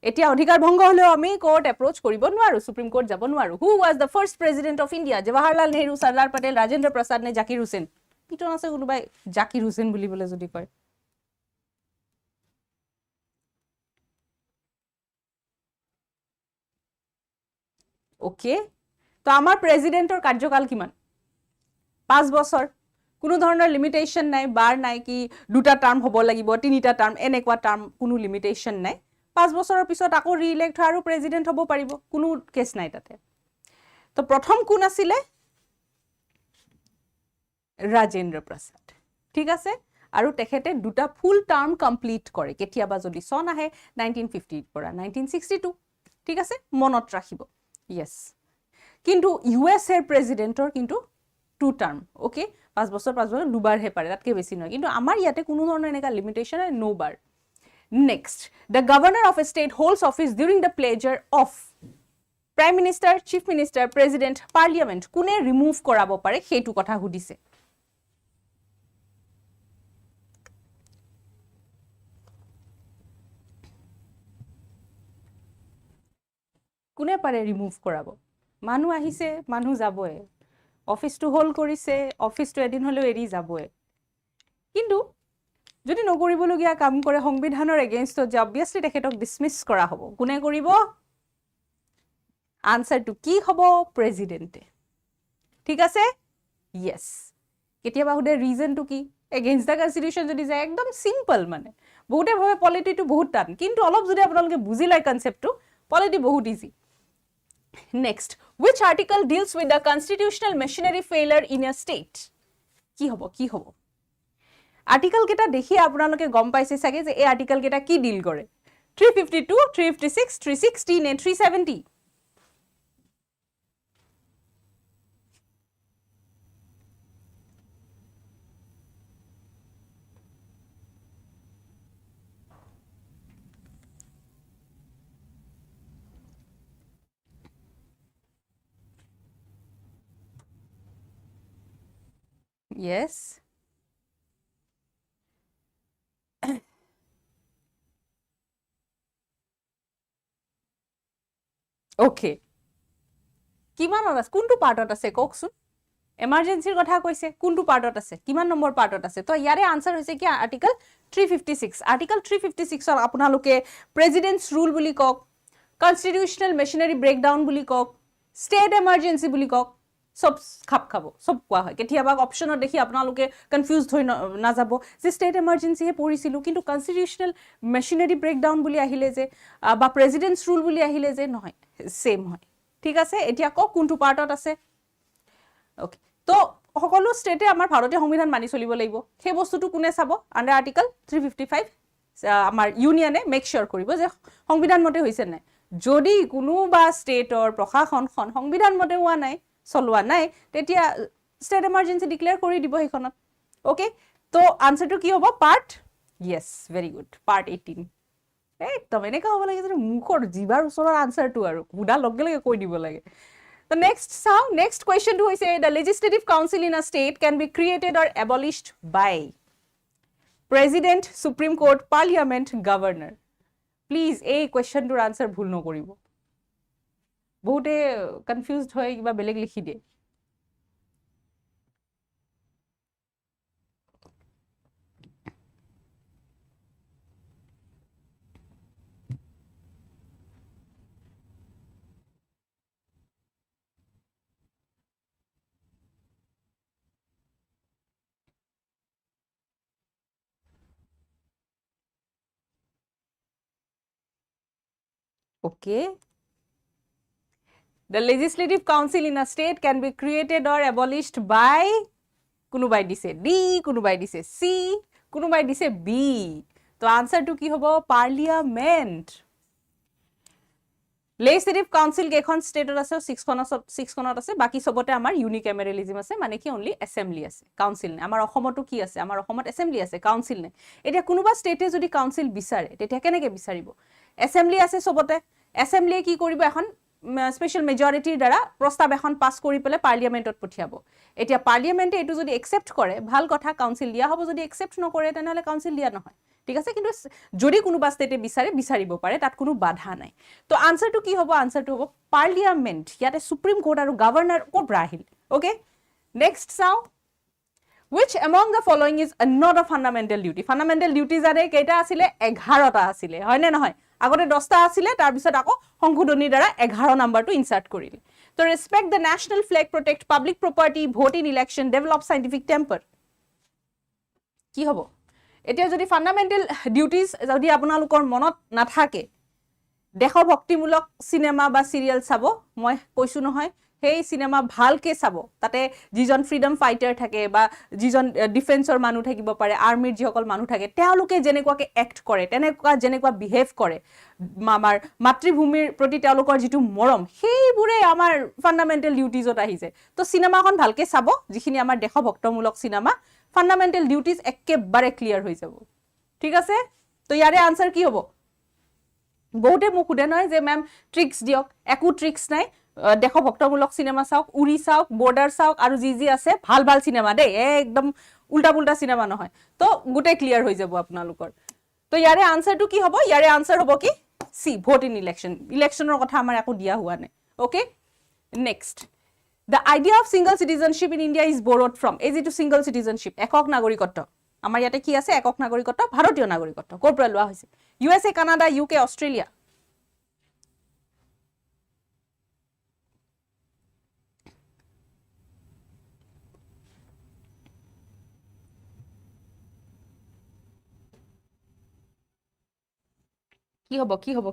এতিয়া অধিকাৰ ভংগ হলেও আমি কোৰ্ট এপ্ৰোচ কৰিব নোৱাৰো সুপ্ৰিম কোৰ্ট যাব নোৱাৰো who was the first president of India Jawaharlal Nehru Sardar Patel Rajendra Prasad নে জাকির হুসেন পিটন আছে কোনোবাই জাকির হুসেন বুলি বলে যদি কয় ওকে তো আমাৰ প্ৰেসিডেন্টৰ কাৰ্যকাল কিমান 5 বছৰ কোনো ধৰণৰ লিমিটেশন নাই বাৰ নাই কি দুটা টাৰ্ম হ'ব লাগিব তিনিটা টাৰ্ম এনেকুৱা টাৰ্ম কোনো লিমিটেশন নাই 5 বছৰৰ পিছত আকৌ ৰিইলেক্ট হয় আৰু প্ৰেসিডেন্ট হ'ব পাৰিব কোনো কেছ নাই তাতে তো প্ৰথম কোন আছিলে ৰাজেন্দ্ৰ প্ৰসাদ ঠিক আছে আৰু তেখেতে দুটা ফুল টাৰ্ম কমপ্লিট কৰে কেতিয়াবা যদি সন আহে 1950 পৰা 1962 ঠিক আছে মনত ৰাখিব ইয়েস কিন্তু ইউএস এৰ প্ৰেসিডেন্টৰ কিন্তু টু টাৰ্ম ওকে 5 বছৰ দুবাৰ হে পাৰে তাতকে বেছি নহয় কিন্তু আমাৰ ইয়াতে কোনো ধৰণৰ এনেকা লিমিটেশন নাই no bar next the governor of a state holds office during the pleasure of prime minister chief minister president parliament কোনে ৰিমুভ কৰাব পাৰে সেইটো কথা সুধিছে কোনে পাৰে ৰিমুভ কৰাব মানুহ আহিছে মানুহ যাবয়ে অফিসটো হোল্ড কৰিছে অফিসটো এদিন হলেও এৰি যাবয়ে কিন্তু যদি নকৰিবলগীয়া কাম কৰে সংবিধানৰ এগেইনষ্টত যে অবভিয়াসলি তেখেতক ডিসমিস কৰা হ'ব কোনে কৰিব আনসাৰটো কি হ'ব প্ৰেসিডেন্টে ঠিক আছে ইয়েস কেতিয়াবা হুদে ৰিজনটো কি এগেইনষ্ট দ্য কনস্টিটিউশন যদি যায় একদম সিম্পল মানে বহুতে ভাবে পলিটিটো বহুত টান কিন্তু অলপ যদি আপোনালোকে বুজি লয় কনসেপ্টটো পলিটি বহুত easy Next, which article deals with the constitutional machinery failure in a state? কি হব? Article কেটা দেখি আপোনালোকে গম পাইছে সাগে যে এই article কেটা কি ডিল কৰে 352, 356, 316 and 370. Yes. Okay. কিমানত আছে কোনটো পাৰ্টত আছে কওকচোন এমাৰ্জেন্সিৰ কথা কৈছে কোনটো পাৰ্টত আছে কিমান নম্বৰ পাৰ্টত আছে তো ইয়াৰে আনসাৰ হৈছে কি আৰ্টিকল 356 আৰ্টিকল 356 ৰ আপোনালোকে প্ৰেসিডেন্টস ৰুল বুলি কক কনস্টিটিউশনাল মেচিনাৰী ব্ৰেকডাউন বুলি কক ষ্টেট এমাৰ্জেন্সি বুলি কক সব খাব সব কোৱা হয় কেতিয়াবা অপচনত দেখি আপোনালোকে কনফিউজড হৈ না যাব যে ষ্টেট এমাৰ্জেন্সি হে পঢ়িছিলো কিন্তু কনস্টিটিউশনাল মেচিনাৰী ব্ৰেকডাউন বুলি আহিলে যে বা প্ৰেসিডেন্টস ৰুল বুলি আহিলে যে নহয় সেম হয় ঠিক আছে এতিয়া কক কোনটো পাৰ্টত আছে ওকে তো সকলো ষ্টেটে আমাৰ ভাৰতীয় সংবিধান মানি চলিব লাগিব সেই বস্তুটো কোনে চাব আন্ডাৰ আৰ্টিকল 355 আমাৰ ইউনিয়নে মেক শিওৰ কৰিব যে সংবিধান মতে হৈছে নাই যদি কোনোবা ষ্টেটৰ প্ৰশাসনখন সংবিধান মতে হোৱা নাই চলোৱা নাই তেতিয়া ষ্টেট এমাৰ্জেন্সি ডিক্লেয়াৰ কৰি দিব সেইখনত ওকে তো আনসাৰটো কি হ'ব part yes very good part 18 একদম এনেকা হ'ব লাগে যে মুখৰ জিভাৰ ওচৰৰ আনসাৰটো আৰু বুডা লগে লগে কৈ দিব লাগে The next question to say the legislative council in a state can be created or abolished by president, supreme court, parliament, governor. Please, a question to answer bhul no koribo. Bote confused hoy kiba beleg likhi de. Okay. The legislative council in a state can be created or abolished by kunubai dise D, kunubai dise C, kunubai dise B. So answer to ki hobo parliament. Legislative council kekhon state ase 6 konot ase baki sobote amar unicameralism ase mane ki only assembly ase council ne amar ohomoto ki ase amar ohomot assembly ase council ne etia kunuba state jodi council bisare tetia keneke bisaribo assembly ase sobote assembly ki koribo ekhon special মেজৰিটিৰ দ্বাৰা প্ৰস্তাৱ এখন পাছ কৰি পেলাই পাৰ্লিয়ামেণ্টত পঠিয়াব এতিয়া পাৰ্লিয়ামেণ্টে এটো যদি একসেপ্ট কৰে ভাল কথা কাউন্সিল দিয়া হ'ব যদি একসেপ্ট নকৰে তেনেহলে কাউন্সিল দিয়া নহয় ঠিক আছে কিন্তু যদি কোনোবা ষ্টেটে বিচাৰিব পাৰে তাত কোনো বাধা নাই তো আনসাৰটো কি হ'ব আনসাৰটো হ'ব পাৰ্লিয়ামেণ্ট ইয়াতে সুপ্ৰিম কোৰ্ট আৰু গভৰ্ণৰ কোৰ পৰা আহিল ওকে নেক্সট চাও which among the following is not a fundamental duty fundamental duties are কেইটা আছিলে 11টা আছিলে হয় নে নহয় আগতে 10টা আছিলে তাৰ পিছত আকৌ সংশোধনীৰ দ্বাৰা 11 নম্বৰটো ইনসাৰ্ট কৰিলে তো respect the national flag protect public property vote in election develop scientific temper কি হ'ব এতিয়া যদি ফান্ডামেন্টাল ডিউটিজ যদি আপোনালোকৰ মনত নাথাকে দেশভক্তিমূলক সিনেমা বা সিরিয়াল চাব মই কৈছো নহয় সেই সিনেমা ভালকে চাব তাতে যিজন ফ্রিডম ফাইটার থাকে বা যিজন ডিফেন্সৰ মানুহ থাকিব পাৰে আৰ্মিৰ যিসকল মানুহ থাকে তেওঁলোকে যেনেকুৱাকে এক্ট কৰে যেনেকুৱা বিহেভ কৰে আমাৰ মাতৃভূমিৰ প্ৰতি তেওঁলোকৰ যিটো মৰম সেইবোৰে আমাৰ ফান্ডামেন্টাল ডিউটিজত আহিছে তো সিনেমাখন ভালকে চাব যিখিনি আমাৰ দেশভক্তমূলক সিনেমা ফান্ডামেন্টাল ডিউটিজ একেবাৰে ক্লিয়াৰ হৈ যাব ঠিক আছে তো ইয়াৰে আনসাৰ কি হ'ব বহুতে মোক সুধে নহয় যে মেম ট্ৰিক্স দিয়ক একো ট্ৰিক্স নাই দেশভক্তমূলক সিনেমা চাওক উৰি চাওক বৰ্ডাৰ চাওক আৰু যি আছে ভাল ভাল সিনেমা দেই একদম উল্টা পুল্টা সিনেমা নহয় তো গুটে ক্লিয়াৰ হৈ যাব আপোনালোকৰ তো ইয়াৰে আনসাৰটো কি হ'ব ইয়াৰে আনসাৰ হ'ব কি সি ভোট ইন ইলেকশনৰ কথা আমাৰ একো দিয়া হোৱা নাই okay next The idea of single citizenship in India is borrowed from is it to single citizenship একক নাগৰিকত্ব আমাৰ ইয়াতে কি আছে একক নাগৰিকত্ব ভাৰতীয় নাগৰিকত্ব কৰ পৰা লোৱা হৈছে USA কানাডা UK অস্ট্ৰেলিয়া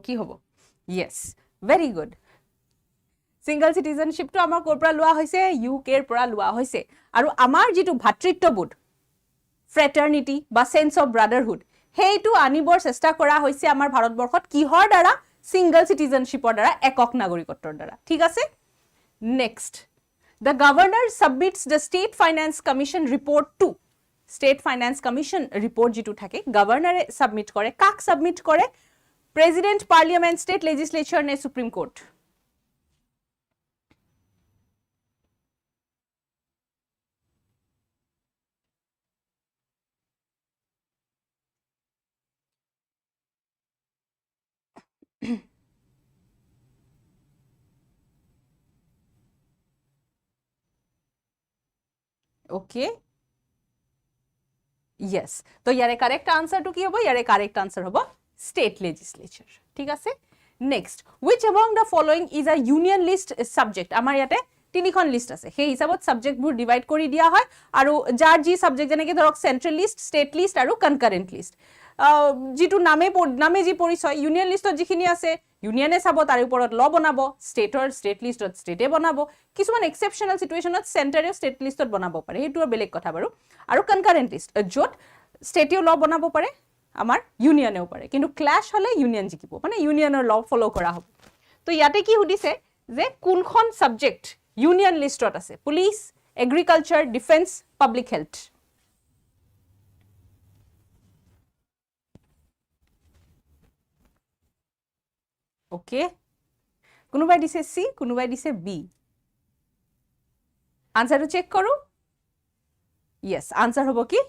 কি হ'ব yes very good সিঙ্গল সিটিজেনশিপটো আমাৰ কৰ পৰা লোৱা হৈছে ইউকেৰ পৰা লোৱা হৈছে আৰু আমাৰ যেটো ভাতৃত্ববোধ ফ্ৰেটাৰনিটি বা সেন্স অফ ব্ৰাদাৰহুড হেইটো আনিবৰ চেষ্টা কৰা হৈছে আমাৰ ভাৰতবৰ্ষত কিহৰ দ্বাৰা সিঙ্গল সিটিজেনশিপৰ দ্বাৰা একক নাগৰিকত্বৰ দ্বাৰা ঠিক আছে next the governor submits the state finance commission report to state finance commission report যেটো থাকে গভৰ্ণৰে সাবমিট কৰে কাক সাবমিট কৰে প্ৰেসিডেন্ট পাৰ্লিয়ামেন্ট স্টেট লেজিসলেচাৰ নে সুপ্ৰিম কোৰ্ট okay yes তো ইয়াৰে কাৰেক্ট আনসাৰটো কি হ'ব ইয়াৰে কারেক্ট আনসার হ'ব স্টেট লেজিসলেচার ঠিক আছে next which among the following is a union list subject আমাৰ ইয়াতে তিনিখন লিষ্ট আছে সেই হিচাপত সাবজেক্টবোৰ ডিভাইড কৰি দিয়া হয় আৰু যাৰ যি সাবজেক্ট যেনেকৈ ধৰক সেন্ট্ৰাল লিষ্ট স্টেট লিষ্ট আৰু কনকাৰেন্ট লিষ্ট যেটো নামে যি পৰিচয় ইউনিয়ন লিষ্টত যিখিনি আছে ইউনিয়নে চাব তাৰ ওপৰত ল বনাব স্টেট লিষ্টত স্টেটে বনাব কিছুমান এক্সেপশনাল সিচুৱেশনত সেন্টাৰে স্টেট লিষ্টত বনাব পাৰে হেতু বেলেগ কথা বাৰু আৰু কনকাৰেন্ট লিষ্ট য'ত স্টেটেও ল বনাব পাৰে আমাৰ ইউনিয়নেও পাৰে কিন্তু ক্লাশ হলে ইউনিয়ন জিকিব মানে ইউনিয়নৰ ল ফলো কৰা হ'ব তো ইয়াতে কি সুধিছে যে কোনখন সাবজেক্ট ইউনিয়ন লিষ্টত আছে police agriculture defence public health okay কোনোবাই দিছে সি কোনোবাই দিছে বি আনসারটো চেক কৰো yes আনসাৰ হ'ব কি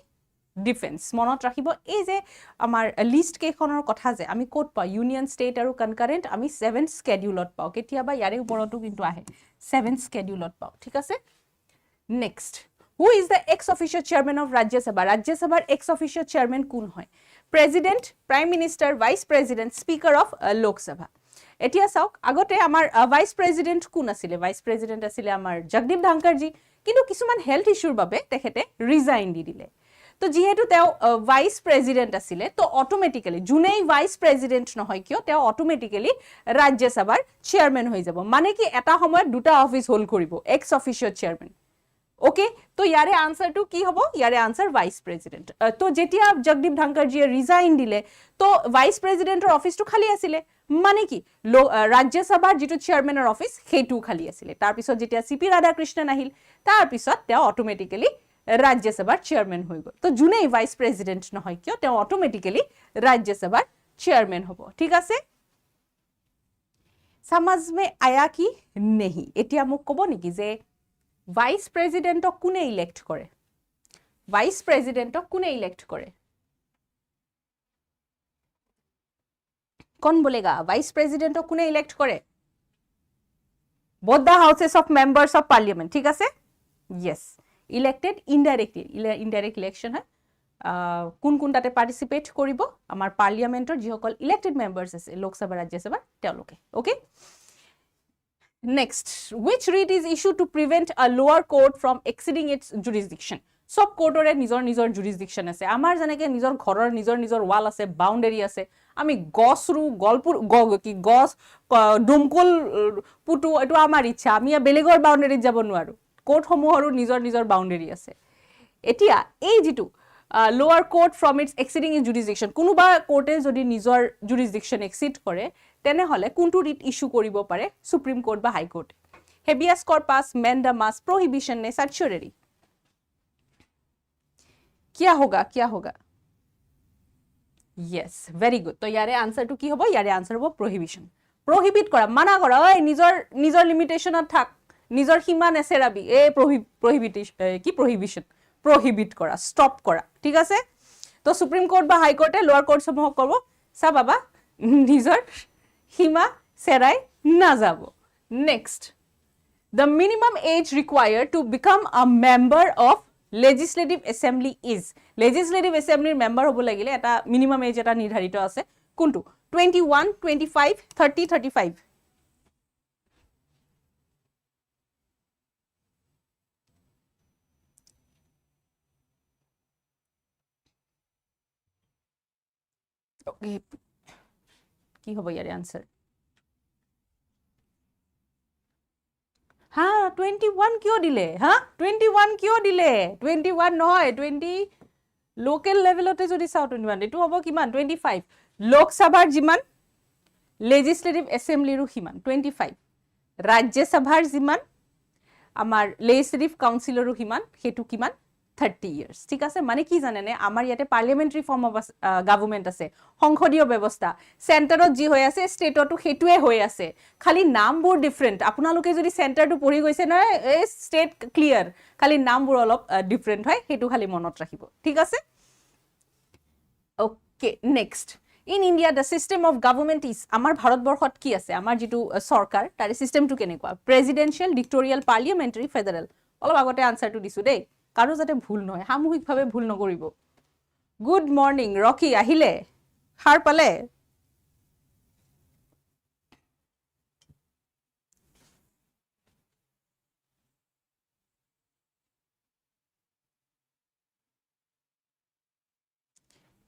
ডিফেন্স মনত ৰাখিব এই যে আমাৰ লিষ্ট কেখনৰ কথা যে আমি কোড পাও ইউনিয়ন স্টেট আৰু কনকাৰেন্ট আমি 7th স্কেডিউলত পাও কেতিয়াবা ইয়াৰে ওপৰতো কিন্তু আহে 7th স্কেডিউলত পাও ঠিক আছে next who is the ex officio chairman of Rajya Sabha Rajya Sabhar ex officio chairman কোন হয় president prime minister vice president speaker of লোক সভা এতিয়া চাওক আগতে আমাৰ ভাইস প্ৰেসিডেন্ট কোন আছিল ভাইস প্ৰেসিডেন্ট আছিল আমাৰ জগদীপ ধনখড়জি কিন্তু কিছুমান হেলথ ইস্যুৰ বাবে তেখেতে ৰিজাইন দি দিলে তো যেহেতু তেও ভাইস প্ৰেসিডেন্ট আছিল তো অটোমেটিক্যালি জুনেই ভাইস প্ৰেসিডেন্ট নহয় কিয় তেও অটোমেটিক্যালি ৰাজ্য সভাৰ চেয়াৰম্যান হৈ যাব মানে কি এটা সময়ত দুটা অফিস হোল্ড কৰিব এক্স অফিচিয়েল চেয়াৰম্যান ওকে তো ইয়াৰে আনসাৰটো কি হ'ব ইয়াৰে আনসাৰ ভাইস প্ৰেসিডেন্ট তো যেতিয়া জগদীপ ধনখড়জিয়ে ৰিজাইন দিলে তো ভাইস প্ৰেসিডেন্টৰ অফিসটো খালি আছিল মানে কি ৰাজ্য সভাৰ যেটো চেয়াৰম্যানৰ অফিস হেতু খালি আছিল তাৰ পিছত যেতিয়া সিপি ৰাধাকৃষ্ণন আহিল তাৰ পিছত তেও অটোমেটিক্যালি ৰাজ্য সভাৰ চেয়াৰম্যান হৈ গল তো জুনেই ভাইস প্ৰেসিডেন্ট নহয় কিয় তেও অটোমেটিক্যালি ৰাজ্য সভাৰ চেয়াৰম্যান হ'ব ঠিক আছে समझ में आया कि नहीं एटिया মোক কব নেকি যে ভাইস প্রেসিডেন্টক কোনে ইলেক্ট কৰে ভাইস প্ৰেসিডেন্টক কোনে ইলেক্ট কৰে কোন বলেগা ভাইস প্ৰেসিডেন্টক কোনে ইলেক্ট কৰে both the houses of members of parliament ঠিক আছে yes elected indirectly indirect election হয় কোন কোন তাতে পার্টিসিপেট কৰিব আমাৰ পাৰ্লিয়ামেন্টৰ যিসকল ইলেক্টেড মেম্বাৰ্স আছে লোকসভা ৰাজ্যসভা তেওঁলোকে okay next which writ is issued to prevent a lower court from exceeding its jurisdiction সব কোৰ্টৰে নিজৰ নিজৰ jurisdiction আছে আমাৰ যেনেকে নিজৰ ঘৰৰ নিজৰ নিজৰ ওয়াল আছে বাউন্ডাৰী আছে আমি গছ ৰু গলপুৰ কি গছ ডুমকুল পুটু এটো আমাৰ ইচ্ছা আমি বেলেগৰ বাউন্ডাৰীত যাব নোৱাৰো কোৰ্ট সমূহৰো নিজৰ নিজৰ বাউন্ডাৰী আছে এতিয়া এই যেটো lower court from its exceeding its jurisdiction কোনোবা কোর্টে যদি নিজৰ jurisdiction exceed কৰে তেনে হলে কোনটো ৰিট ইস্যু কৰিব পাৰে সুপ্ৰিম কোৰ্ট বা হাই কোৰ্ট হেবিয়াস কৰ্পাস ম্যান্ডামাস প্ৰোহিবিশন ने सर्चुरी क्या होगा yes very good তো ইয়াৰে আনসাৰটো কি হ'ব ইয়াৰে আনসাৰ হ'ব prohibition prohibit কৰা মানা কৰা ওই নিজৰ লিমিটেশনত থাক নিজৰ সীমা নেছেৰাবি এই prohibition কি prohibition prohibit কৰা stop কৰা ঠিক আছে তো সুপ্ৰিম কোৰ্ট বা হাই কোৰ্টে লোয়াৰ কোৰ্ট সমূহ কৰিব সা বাবা নিজৰ সীমা সেরাই না যাব next the minimum age required to become a member of legislative assembly is legislative assembly member হব লাগিলে এটা minimum age এটা নিৰ্ধাৰিত আছে কোনটো 21 25 30 35 okay কি হ'ব ইয়াৰ আনসার হ্যাঁ 21 কিয় দিলে হ্যাঁ 21 কিয় দিলে 21 নহয় 20 লোকেল লেভেলতে যদি চাও 21 এটো হ'ব কিমান 25 লোকসভাৰ যিমান লেজিসলেটিভ এসেম্বলিৰো কিমান 25 ৰাজ্য সভাৰ যিমান আমাৰ লেজিসলেটিভ কাউন্সিলৰো কিমান হেতু কিমান 30 years ঠিক আছে মানে কি জানেনে আমাৰ ইয়াতে পাৰ্লামেন্টাৰি ফৰ্ম অফ গভৰ্নমেন্ট আছে সংসদীয় ব্যবস্থা সেন্টাৰত জি হৈ আছে স্টেটতো হেতুৱে হৈ আছে খালি নামবোৰ ডিফাৰেন্ট আপোনালোকে যদি সেন্টাৰটো পঢ়ি গৈছে না এই স্টেট ক্লিয়াৰ খালি নামবোৰ অলপ ডিফাৰেন্ট হয় হেতু খালি মনত ৰাখিব ঠিক আছে okay next in India the system of government is আমাৰ ভাৰতবৰ্ষত কি আছে আমাৰ যেটো সৰকাৰ তাৰ সিস্টেমটো কেনেকুৱা প্ৰেসিডেন্সিয়াল ডিক্টোৰিয়াল পাৰ্লামেন্টাৰি ফেডাৰেল অলপ আগতে আনসাৰটো দিছো দেই কাৰো যাতে ভুল নহয় সামূহিকভাৱে ভুল নকৰিব গুড মৰ্নিং ৰকি আহিলে হাৰ পালে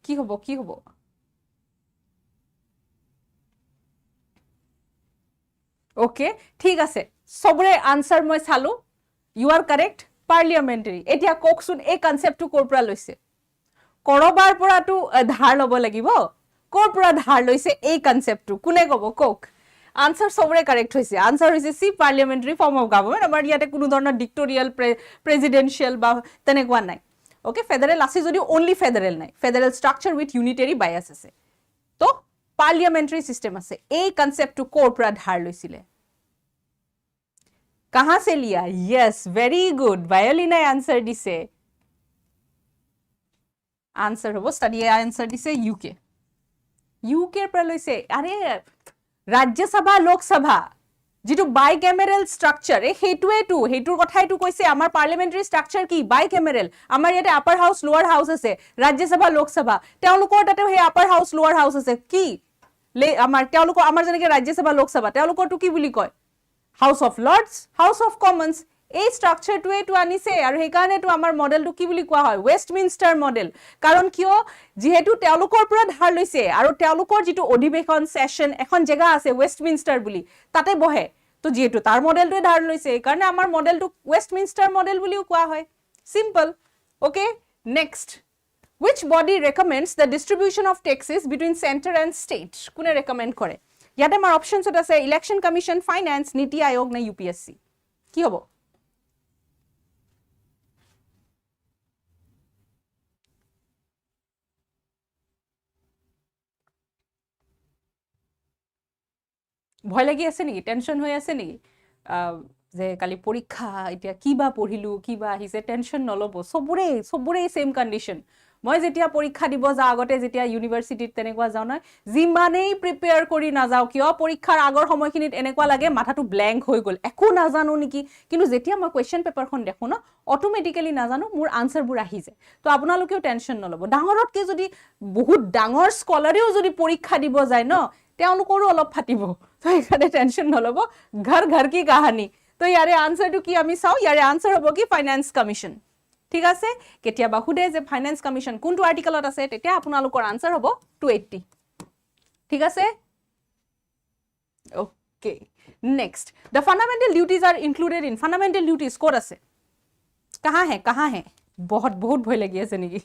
কি হব ওকে ঠিক আছে সবৰে আনসাৰ মই চালো ইউ আৰ কাৰেক্ট পাৰ্লিয়ামেন্টাৰি এতিয়া কোকসুন এই কনসেপ্টটো কোৰ পৰা লৈছে কৰবাৰ পৰাটো ধাৰ লব লাগিব কোৰ পৰা ধাৰ লৈছে এই কনসেপ্টটো কোনে কব কোক আনসাৰ সবৰে কাৰেক্ট হৈছে আনসাৰ হৈছে সি পাৰ্লিয়ামেন্টাৰি ফৰ্ম অফ গভৰ্নমেন্ট আমাৰ ইয়াতে কোনো ধৰণৰ ডিক্টোৰিয়াল প্ৰেসিডেন্সিয়াল বা তেনেকুৱা নাই ওকে ফেডারেল আছে যদি অনলি ফেডারেল নাই federal structure with unitary bias আছে তো পার্লিয়ামেন্টারি সিস্টেম আছে এই কনসেপ্টটো কোৰ পৰা ধাৰ লৈছিলে कहां से लिया यस वेरी गुड वायोलिना आंसर दिसे आंसर होबो स्टडी आंसर दिसे यूके पर लैसे अरे राज्य सभा लोकसभा जिटु बाइ कैमेरल स्ट्राक्चर ए हेतुर কথাইটো কৈছে আমাৰ পাৰ্লামেন্টাৰি স্ট্ৰাকচাৰ কি বাই कैमेरल আমাৰ ইয়াতে আপাৰ হাউস লোয়াৰ হাউস আছে राज्य सभा लोकसभा তেওঁলোকৰ তাতে হে আপাৰ হাউস লোয়াৰ হাউস আছে কি আমাৰ যেনেকে राज्य सभा लोकसभा তেওঁলোকৰটো কি বুলি কয় House of Lords, House of Commons, এই স্ট্ৰাকচাৰটোৱে তো আনিছে আৰু সেই কাৰণে তো আমাৰ মডেলটো কি বুলি কোৱা হয় ওয়েস্টমিনস্টাৰ মডেল কাৰণ কিয় যেহেতু তেওঁলোকৰ পৰা ধাৰ লৈছে আৰু তেওঁলোকৰ যেটো অধিবেশন সেশন এখন জায়গা আছে ওয়েস্টমিনস্টাৰ বুলি তাতে বহে তো যেহেতু তাৰ মডেলটোৱে ধাৰ লৈছে এই কাৰণে আমাৰ মডেলটো ওয়েস্টমিনস্টাৰ মডেল বুলিও কোৱা হয় simple okay next Which body recommends the distribution of taxes between center and state? কোনে রেকমেন্ড করে ইয়াতে আমাৰ অপশনছত আছে ইলেকশন কমিশন ফাইনান্স নীতি আয়োগ না ইউপিএসসি কি হ'ব ভয় লাগি আছে নেকি টেনশন হৈ আছে নেকি যে কালি পৰীক্ষা এতিয়া কিবা পঢ়িলো কিবা আহিছে টেনশন নলব সবৰে সেম কন্ডিশন মই যেতিয়া পৰীক্ষা দিব যা আগতে যেতিয়া ইউনিভাৰ্সিটিত তেনেকুৱা যাও নহয় যিমানেই প্ৰিপেয়াৰ কৰি নাযাও কিয় পৰীক্ষাৰ আগৰ সময়খিনিত এনেকুৱা লাগে মাথাটো ব্ল্যাঙ্ক হৈ গল একো নাজানো নেকি কিন্তু যেতিয়া মই কোৱেশ্চন পেপাৰখন দেখো ন অটোমেটিক্যালি নাজানো মোৰ আনসাৰবোৰ আহি যায় তো আপোনালোকেও টেনশন নলব ডাঙৰতকে যদি বহুত ডাঙৰ স্কলাৰেও যদি পৰীক্ষা দিব যায় ন তেওঁলোকৰো অলপ ফাটিব তো এখানে টেনশন নলব ঘৰ ঘৰ কি কাহানী তো ইয়াৰে আনসাৰটো কি আমি চাও ইয়াৰে আনসাৰ হ'ব কি ফাইনান্স কমিশন ঠিক আছে কেতিয়াবা হুদে যে ফাইনান্স কমিশন কোনটো আৰ্টিকেলত আছে তেতিয়া আপোনালোকৰ আনসাৰ হ'ব 280 ঠিক আছে okay next the fundamental duties are included in fundamental duties ক'ত আছে कहाँ है बहुत ভয় লাগি আছে নেকি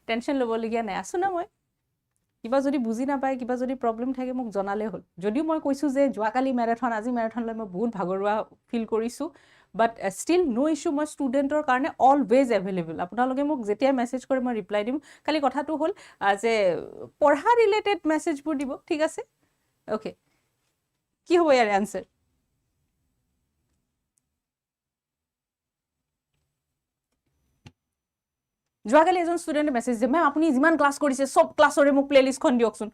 টেনশন ল'ব লগিয়া নাই আছো না মই কিবা যদি বুজি না পায় কিবা যদি প্ৰবলেম থাকে মোক জনালে হ'ল যদিও মই কৈছো যে যোৱাকালি ম্যাৰাথন আজি ম্যাৰাথন লৈ মই বহুত ভাগৰুৱা ফিল কৰিছো বাট ষ্টিল নো ইস্যু মই ষ্টুডেন্টৰ কাৰণে অলৱেজ এভেইলেবল আপোনালোকে মোক যেতিয়া মেসেজ কৰে মই ৰিপ্লাই দিম খালি কথাটো হ'ল যে পঢ়া ৰিলেটেড মেসেজবোৰ দিব ঠিক আছে ওকে কি হ'ব ইয়াৰ আনসাৰ যোৱাকালি এজন ষ্টুডেন্টে মেসেজ দিয়ে মেম আপুনি যিমান ক্লাছ কৰিছে সব ক্লাছৰে মোক প্লেলিষ্টখন দিয়কচোন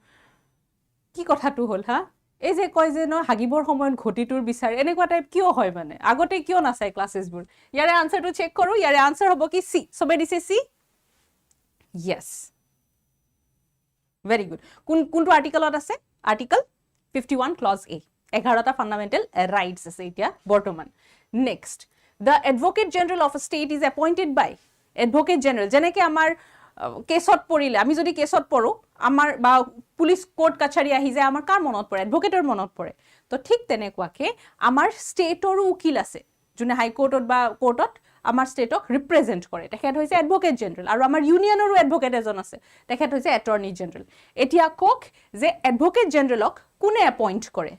কি কথাটো হ'ল হা এই যে কয় যে ন হাগিবৰ সময়ত ঘটিটোৰ বিচাৰ এনেকুৱা টাইপ কিয় হয় মানে আগতে কিয় নাচাই ক্লাसेছবোৰ ইয়াৰে আনসাৰটো চেক কৰো ইয়াৰে আনসাৰ হ'ব কি সি সবে দিছে সি ইয়েস ভেৰি গুড কোনটো আৰ্টিকেলত আছে আৰ্টিকেল 51 ক্লজ এ 11টা ফান্ডামেন্টাল ৰাইটস আছে এতিয়া বৰ্তমান next the advocate general of a state is appointed by advocate general যেনেকে আমাৰ কেছত পৰিলে আমি যদি কেছত পৰো আমাৰ বা পুলিশ কোৰ্ট কাছাৰী আহি যায় আমাৰ কাৰ মনত পৰে এডভোকেটৰ মনত পৰে তো ঠিক তেনেকুৱাকে আমাৰ ষ্টেটৰো উকিল আছে যোনে হাই কোৰ্টত বা কোৰ্টত আমাৰ ষ্টেটক ৰিপ্ৰেজেন্ট কৰে তেখেত হৈছে এডভোকেট জেনাৰেল আৰু আমাৰ ইউনিয়নৰো এডভোকেট এজন আছে তেখেত হৈছে এটৰ্নি জেনাৰেল এতিয়া কক যে এডভোকেট জেনাৰেলক কোনে এপইন্ট কৰে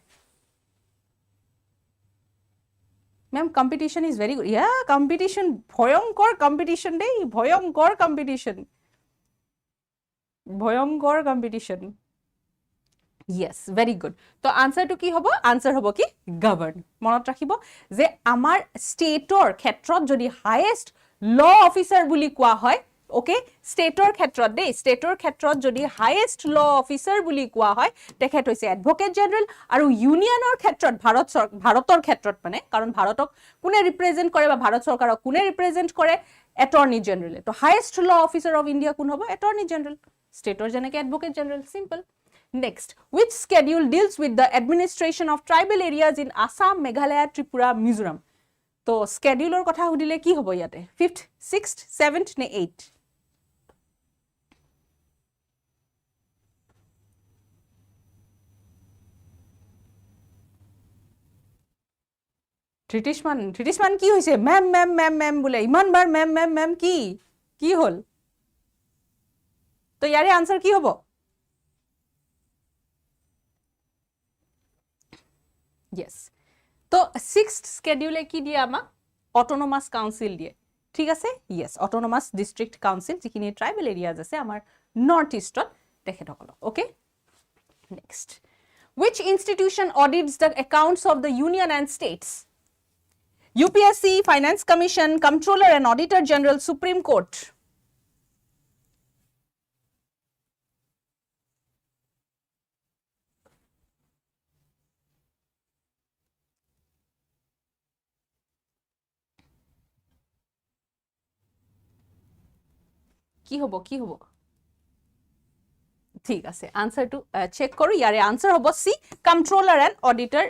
Ma'am, competition is very good. Yeah, competition. Bhoyankor competition day. Bhoyankor competition. Bhoyankor competition. Yes, very good. So answer to ki hobo? Answer hobo ki govern. Monot rakhibo je amar stateor khetrot jodi highest law officer buli koa hoy okay স্টেটৰ ক্ষেত্ৰত দেই স্টেটৰ ক্ষেত্ৰত যদি হাইয়েষ্ট ল অফিচাৰ বুলি কোৱা হয় তেখেত হৈছে এডভোকেট জেনাৰেল আৰু ইউনিয়নৰ ক্ষেত্ৰত ভাৰতৰ ক্ষেত্ৰত মানে কাৰণ ভাৰতক কোনে ৰিপ্ৰেজেন্ট কৰে বা ভাৰত চৰকাৰক কোনে ৰিপ্ৰেজেন্ট কৰে এটৰ্নি জেনাৰেল তো হাইয়েষ্ট ল অফিচাৰ অফ ইণ্ডিয়া কোন হ'ব এটৰ্নি জেনাৰেল স্টেটৰ যেনেকৈ advocate general simple next which schedule deals with the administration of tribal areas in Assam Meghalaya Tripura Mizoram তো স্কেডিউলৰ কথা সুধিলে কি হ'ব ইয়াতে 5th 6th 7th নে 8th ত্ৰিটিশমান কি হৈছে মেম মেম মেম মেম বোলে ইমান বাৰ মেম মেম মেম কি হ'ল তো ইয়াৰে আনসাৰ কি হ'ব yes তো 6th স্কেডিউলে কি দিয়ে আমাক অটোনমাস কাউন্সিল দিয়ে ঠিক আছে yes অটোনমাস ডিস্ট্রিক্ট কাউন্সিল যিখিনি ট্ৰাইবেল এৰিয়াজ আছে আমাৰ নৰ্থ ইষ্টত তেখেতসকল okay next which institution audits the accounts of the union and states UPSC, Finance Commission, Comptroller and Auditor General, Supreme Court. কি হ'ব ঠিক আছে আনসাৰটো চেক কৰো ইয়াৰে আনসাৰ হ'ব C controller and auditor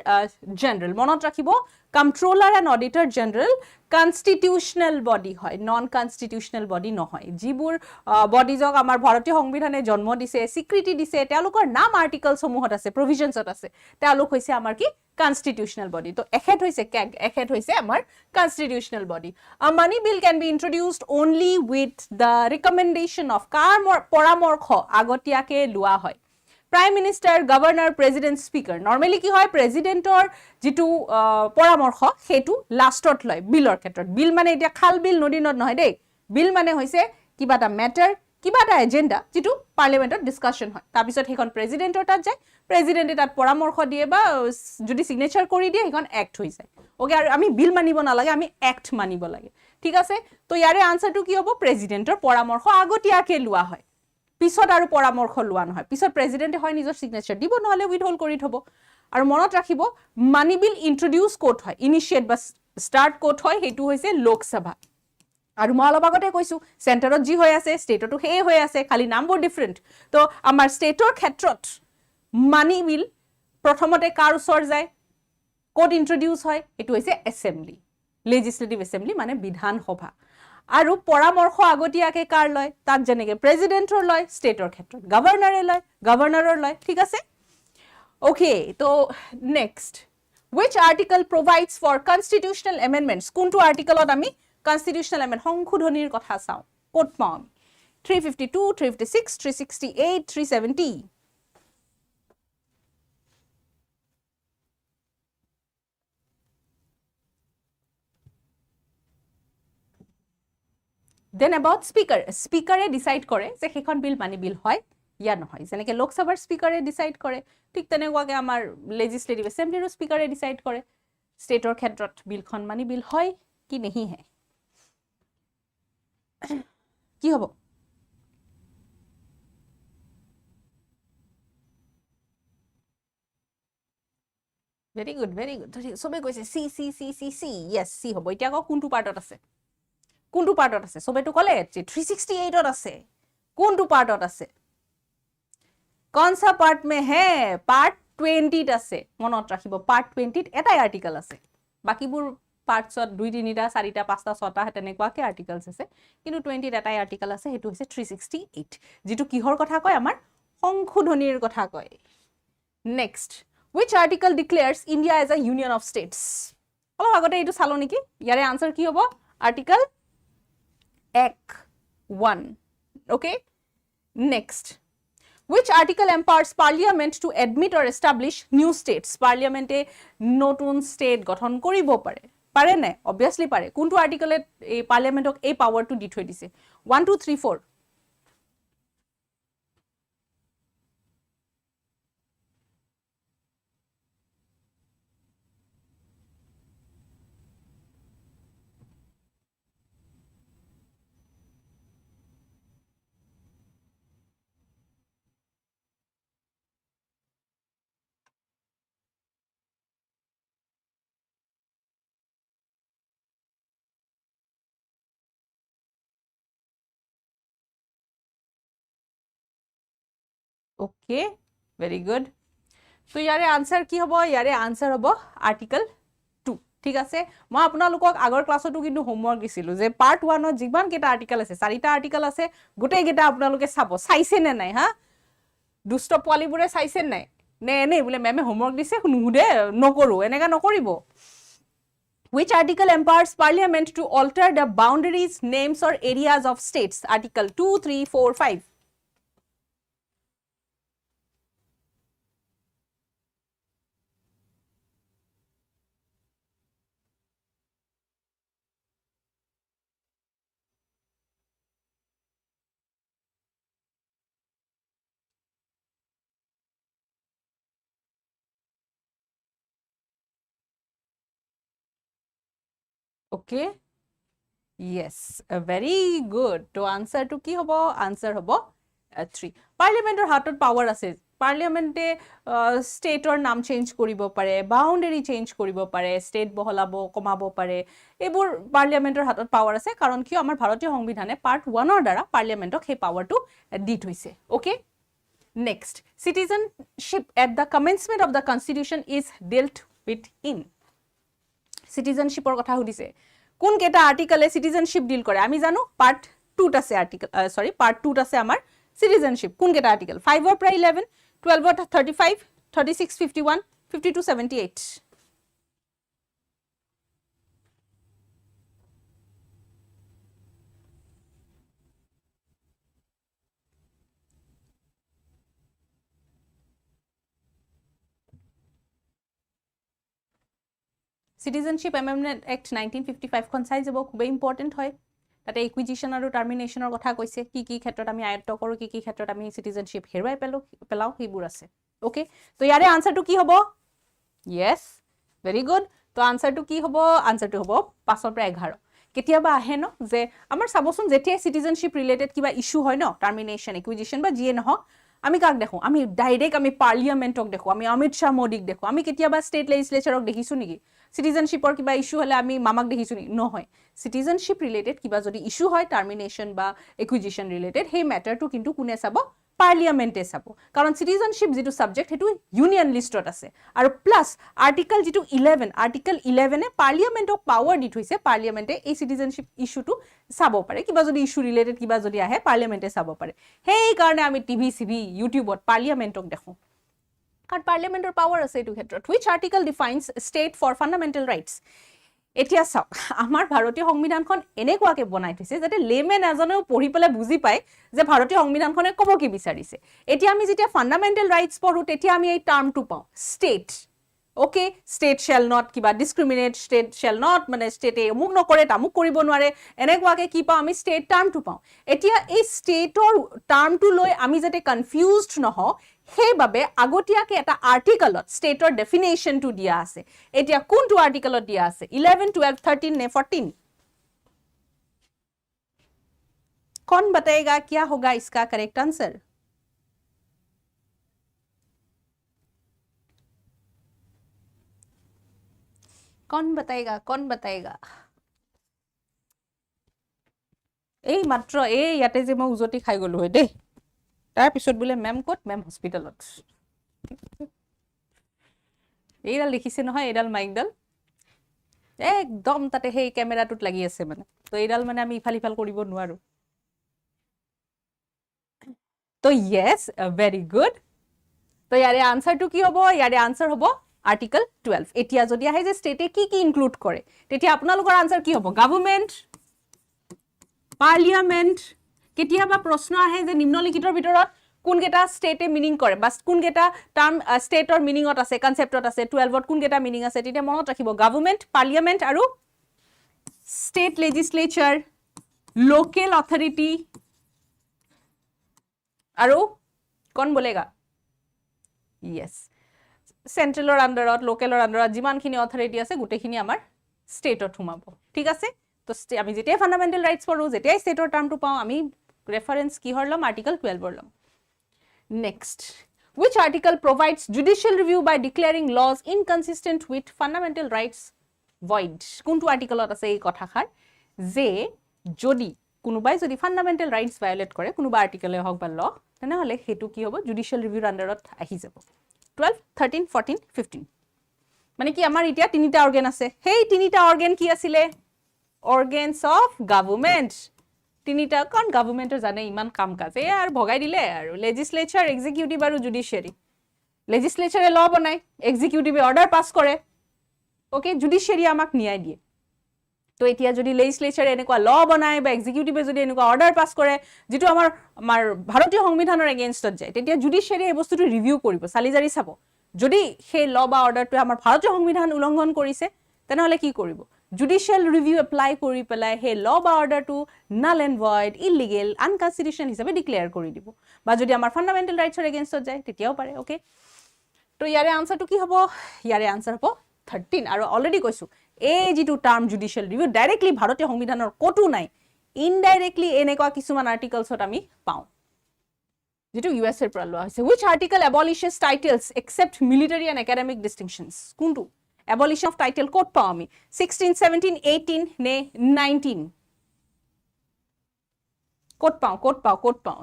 general মনত ৰাখিব controller and auditor general constitutional body হয় নন কনষ্টিটিউশনেল বডি নহয় যিবোৰ বডিজক আমাৰ ভাৰতীয় সংবিধানে জন্ম দিছে স্বীকৃতি দিছে তেওঁলোকৰ নাম আৰ্টিকলছ সমূহত আছে প্ৰভিজনছত আছে তেওঁলোক হৈছে আমাৰ কি constitutional body তো এখেত হৈছে ক্যাগ এখেত হৈছে আমাৰ constitutional body a money bill can be introduced only with the recommendation of কাৰ পৰামৰ্শ আগতীয়াকে লোৱা হয় prime minister governor president speaker নৰমালি কি হয় প্ৰেসিডেন্টৰ যেটো পৰামৰ্শ হেতু লাষ্টত লয় বিলৰ ক্ষেত্ৰত বিল মানে এতিয়া খাল বিল নদী নদ নহয় দেই বিল মানে হৈছে কিবা এটা ম্যাটাৰ কিবা এটা এজেন্ডা যেটো পাৰ্লিয়ামেন্টত ডিসকাশন হয় তাৰপিছত হেখন প্ৰেসিডেন্টৰ তাত যায় প্ৰেসিডেন্টে তাত পৰামৰ্শ দিয়ে বা যদি সিগনেচাৰ কৰি দিয়ে হেখন এক্ট হৈ যায় ওকে আৰু আমি বিল মানিব নালাগে আমি এক্ট মানিব লাগে ঠিক আছে তো ইয়াৰে আনসাৰটো কি হ'ব প্ৰেসিডেন্টৰ পৰামৰ্শ আগতীয়াকে লোৱা হয় পিছত আৰু পৰামৰ্শ লোৱা নহয় পিছত প্ৰেসিডেন্টে হয় নিজৰ সিগনেচাৰ দিব নহলে উইথহোল্ড কৰি থব আৰু মনত ৰাখিব মানি বিল ইন্ট্ৰোডিউস কোট হয় ইনিশিয়েট বা স্টাৰ্ট কোট হয় হেতু হৈছে লোকসভা আৰু মই অলপ আগতে কৈছো সেন্টাৰত যি হৈ আছে ষ্টেটতো সেই হৈ আছে খালি নামবোৰ ডিফাৰেন্ট তো আমাৰ ষ্টেটৰ ক্ষেত্ৰত মানি বিল প্ৰথমতে কাৰ ওচৰ যায় কোড ইন্ট্ৰোডিউস হয় এটো হৈছে এসেম্বলি লেজিসলেটিভ এসেম্বলি মানে বিধানসভা আৰু পৰামৰ্শ আগতীয়াকে কাৰ লয় তাত যেনেকে প্ৰেসিডেন্টৰ লয় ষ্টেটৰ ক্ষেত্ৰত গভৰ্ণৰৰ লয় ঠিক আছে ওকে তো next which article provides for constitutional amendments কোনটো আৰ্টিকলত আমি constitutional amendment সংশোধনীৰ কথা চাও কোট পাম 352 356 368 370 then about speaker decide কৰে যে হেখন বিল মানি বিল হয় ইয়া নহয় যেনেকে লোকসভাৰ স্পিকাৰে ডিসাইড কৰে ঠিক তেনেকুৱাকে আমাৰ লেজিসলেটিভ এসেম্বলিৰ স্পিকাৰে ডিসাইড কৰে ষ্টেটৰ ক্ষেত্ৰত বিলখন মানি বিল হয় কি নেহি হয় কি হ'ব very good সবে কৈছে সি yes সি হ'ব এতিয়া কো কোনটো পাৰ্টত আছে সবেটো ক'লে 368 ত আছে কোনটো পাৰ্টত আছে कौन सा पार्ट में है पार्ट 20 আছে মনত ৰাখিব পাৰ্ট 20 এটাই আৰ্টিকেল আছে বাকিবোৰ পাৰ্টছত 2 3টা 4টা 5টা 6টা তেনেকুৱাকে আৰ্টিকেলছ আছে কিন্তু 20 এটাই আৰ্টিকেল আছে হেতু হৈছে 368 যেটো কিহৰ কথা কয় আমাৰ সংশোধনীৰ কথা কয় next which article declares India as a union of states অলপ আগতে এটো চালো নেকি ইয়াৰে আনসাৰ কি হ'ব article 1 okay next which article empowers parliament to admit or establish new states parliament e নতুন state গঠন কৰিব পাৰে না obviously পাৰে কোনটো আৰ্টিকলে এই পাৰ্লিয়ামেন্টক এই পাৱাৰটো দি থৈ দিছে 1 2 3 4 okay very good so ইয়াৰে আনসাৰ কি হ'ব ইয়াৰে আনসাৰ হ'ব আৰ্টিকেল 2 ঠিক আছে মই আপোনালোকক আগৰ ক্লাছতো কিন্তু হোমৱৰ্ক দিছিলো যে পাৰ্ট 1 ত যিমান কেটা আৰ্টিকেল আছে 4টা আৰ্টিকেল আছে গোটেই কেটা আপোনালোকে চাব চাইছে নে নাই হা দুষ্ট পোৱালিবোৰে চাইছে নাই নে বোলে মেমে হোমৱৰ্ক দিছে নুহুদে নকৰো এনেকা নকৰিব which article empowers parliament to alter the boundaries names or areas of states article 2 3 4 5 okay yes very good to answer to ki hobo answer hobo 3 parliamentor hatot power ase parliamente stateor naam change koribo pare boundary change koribo pare state boholabo komabo pare ebur parliamentor hatot power ase karon ki amar bharatiya সংবিধানে part 1 or dara parliamentok he power to di thoise okay next citizenship at the commencement of the constitution is dealt with in citizenship or কথা হুদিছে কোন কেটা আৰ্টিকেলে citizenship ডিল কৰে আমি জানো পাৰ্ট 2 ত আছে আৰ্টিকেল সৰি পাৰ্ট 2 ত আছে আমাৰ citizenship কোন কেটা আৰ্টিকেল 5 ৰ পৰা 11 12 ৰ 35 36 51 52 78 Citizenship Amendment Act 1955 খন চাই যাব খুব ইম্পৰ্টেন্ট হয় তাতে একুইজিশন আৰু টাৰ্মিনেশনৰ কথা কৈছে কি ক্ষেত্ৰত আমি আয়ত্ত কৰো কি ক্ষেত্ৰত আমি সিটিজেনশিপ হেৰুৱাই পেলাও সেইবোৰ আছে ওকে তো ইয়াৰে আনসাৰটো কি হ'ব yes very good তো আনসাৰটো কি হ'ব আনসাৰটো হ'ব 5 পৰা 11 কেতিয়াবা আহে ন যে আমাৰ চাবচোন যেতিয়া সিটিজেনশিপ ৰিলেটেড কিবা ইস্যু হয় ন টাৰ্মিনেশন একুইজিশন বা জিয়ে নহক আমি কাক দেখো আমি ডাইৰেক্ট আমি পাৰ্লিয়ামেন্টক দেখো আমি অমিত শাহ মোদীক দেখো আমি কেতিয়াবা ষ্টেট লেজিসলেচাৰক দেখিছো নেকি সিটিজেনশিপৰ কিবা ইস্যু হলে আমি মামাক দেখিছো নেকি নহয় সিটিজেনশিপ ৰিলেটেড কিবা যদি ইস্যু হয় টাৰ্মিনেশন বা একুইজিশন ৰিলেটেড সেই ম্যাটাৰটো কিন্তু কোনে চাব পাৰ্লিয়ামেন্টে চাব কাৰণ সিটিজেনশিপ যেটো সাবজেক্ট হেতু ইউনিয়ন লিষ্টত আছে আৰু প্লাস আৰ্টিকল যেটো 11 আৰ্টিকল 11 এ পাৰ্লিয়ামেন্টক পাৱাৰ দি থৈছে পাৰ্লিয়ামেন্টে এই সিটিজেনশিপ ইস্যুটো চাব পাৰে কিবা যদি ইস্যু ৰিলেটেড কিবা যদি আহে পাৰ্লিয়ামেন্টে চাব পাৰে সেই কাৰণে আমি টিভি সিভি ইউটিউবত পাৰ্লিয়ামেন্টক দেখো কাৰণ পাৰ্লিয়ামেন্টৰ পাৱাৰ আছে এইটো ক্ষেত্ৰত which article defines state for fundamental rights এতিয়া চাওক আমাৰ ভাৰতীয় সংবিধানখন এনেকুৱাকে বনাই থৈছে যাতে লেমেন এজনেও পঢ়ি পেলাই বুজি পায় যে ভাৰতীয় সংবিধানখনে ক'ব কি বিচাৰিছে এতিয়া আমি যেতিয়া ফান্ডামেন্টাল ৰাইটস পঢ়ো তেতিয়া আমি এই টাৰ্মটো পাওঁ state okay state shall not কিবা ডিসক্ৰিমিনেট ষ্টেট শ্যাল নট মানে ষ্টেটে অমুক নকৰে তামুক কৰিব নোৱাৰে এনেকুৱাকে কি পাওঁ আমি ষ্টেট টাৰ্মটো পাওঁ এতিয়া এই ষ্টেটৰ টাৰ্মটো লৈ আমি যাতে কনফিউজড নহওঁ সেইবাবে আগতীয়াকে এটা আৰ্টিকলত ষ্টেটৰ ডেফিনেশনটো দিয়া আছে এতিয়া কোনটো আৰ্টিকলত দিয়া আছে 11 12 13 নে 14 कौन बताएगा क्या होगा इसका करेक्ट आंसर कौन बताएगा এই মাত্ৰ এই ইয়াতে যে মই উজতি খাই গলো হয় দেই তাৰ পিছত বোলে মেম কোট মেম হস্পিটালত এইডাল লিখিছে নহয় এইডাল মাইকডাল একদম তাতে সেই ক্যামেৰাটোত লাগি আছে মানে তো এইডাল মানে আমি ইফাল কৰিব নোৱাৰো তো yes very good তো ইয়াৰে আনসাৰটো কি হ'ব ইয়াৰে আনসাৰ হ'ব আৰ্টিকল 12 এতিয়া যদি আহে যে ষ্টেটে কি ইনক্লুড কৰে তেতিয়া আপোনালোকৰ আনসাৰ কি হ'ব গভৰ্নমেন্ট পাৰ্লিয়ামেন্ট কেতিয়াবা প্ৰশ্ন আহে যে নিম্নলিখিতৰ ভিতৰত কোন কেটা ষ্টেটে মিনিং কৰে বা কোন কেটা টাৰ্ম ষ্টেটৰ মিনিংত আছে কনসেপ্টত আছে 12ত কোন কেটা মিনিং আছে তেতিয়া মনত ৰাখিব গভৰ্নমেন্ট পাৰ্লিয়ামেন্ট আৰু ষ্টেট লেজিসলেচাৰ লোকেল অথৰিটি আৰু কোন বলেগা yes সেন্ট্ৰেলৰ আন্ডাৰত লোকেলৰ আন্ডাৰত যিমানখিনি অথৰিটি আছে গুটেখিনি আমাৰ ষ্টেটত হুমাব ঠিক আছে তো আমি যেতিয়া ফান্ডামেন্টাল ৰাইটস পঢ়ো যেতিয়া ষ্টেটৰ টাৰ্মটো পাওঁ আমি ৰেফাৰেন্স কি হৰলম আৰ্টিকল 12 হৰলম next which article provides judicial review by declaring laws inconsistent with fundamental rights void কোনটো আৰ্টিকলত আছে এই কথাখাৰ যে যদি কোনোবাই যদি ফান্ডামেন্টাল ৰাইটস ভায়োলেট কৰে কোনোবা আৰ্টিকলে হক বা ল তেনেহলে হেতু কি হ'ব জুডিশিয়াল ৰিভিউৰ আন্ডাৰত আহি যাব 12 13 14 15 মানে কি আমাৰ এতিয়া তিনিটা অৰ্গান আছে হেই তিনিটা অৰ্গান কি আছিল অৰ্গানস অফ গভৰ্নমেন্ট তিনিটা কোন গভৰ্নমেন্টৰ জানে ইমান কাম কাজ আৰু ভগাই দিলে আৰু লেজিসলেচাৰ এক্সিকিউটিভ আৰু জুডিশিয়াৰি লেজিসলেচাৰে ল বনায় এক্সিকিউটিভে অৰ্ডাৰ পাস কৰে ওকে জুডিশিয়াৰি আমাক ন্যায় দিয়ে তো এতিয়া যদি লেজিসলেচাৰ এনেকুৱা ল বনায় বা এক্সিকিউটিভে যদি এনেকুৱা অৰ্ডাৰ পাস কৰে যেটো আমাৰ ভাৰতীয় সংবিধানৰ এগেইনষ্টত যায় তেতিয়া জুডিশিয়াৰি এই বস্তুটো ৰিভিউ কৰিব সালিজাৰি চাব যদি সেই ল বা অৰ্ডাৰটো আমাৰ ভাৰতীয় সংবিধান উলংঘন কৰিছে তেনেহলে কি কৰিব জুডিশিয়াল ৰিভিউ এপ্লাই কৰি পেলাই সেই ল বা অৰ্ডাৰটো নাল এণ্ড ভয়েড ইলিগেল আনকনস্টিটিউশনাল হিচাপে ডিক্লেয়াৰ কৰি দিব বা যদি আমাৰ ফান্ডামেন্টাল ৰাইটছৰ এগেইনষ্টত যায় তেতিয়াও পাৰে ওকে তো ইয়াৰে আনসাৰটো কি হ'ব ইয়াৰে আনসাৰ হ'ব 13 আৰু অলৰেডি কৈছো এই যেটো টাৰ্ম জুডিশিয়াল ৰিভিউ ডাইৰেক্টলি ভাৰতীয় সংবিধানৰ কতো নাই ইনডাইৰেক্টলি এনেকুৱা কিছুমান আৰ্টিকলছত আমি পাওঁ যেটো ইউএছ এৰ পৰা লোৱা হৈছে which article abolishes titles except military and academic distinctions কোনটো abolition of title ক'ত পাওঁ আমি 16 17 18 নে 19 ক'ত পাওঁ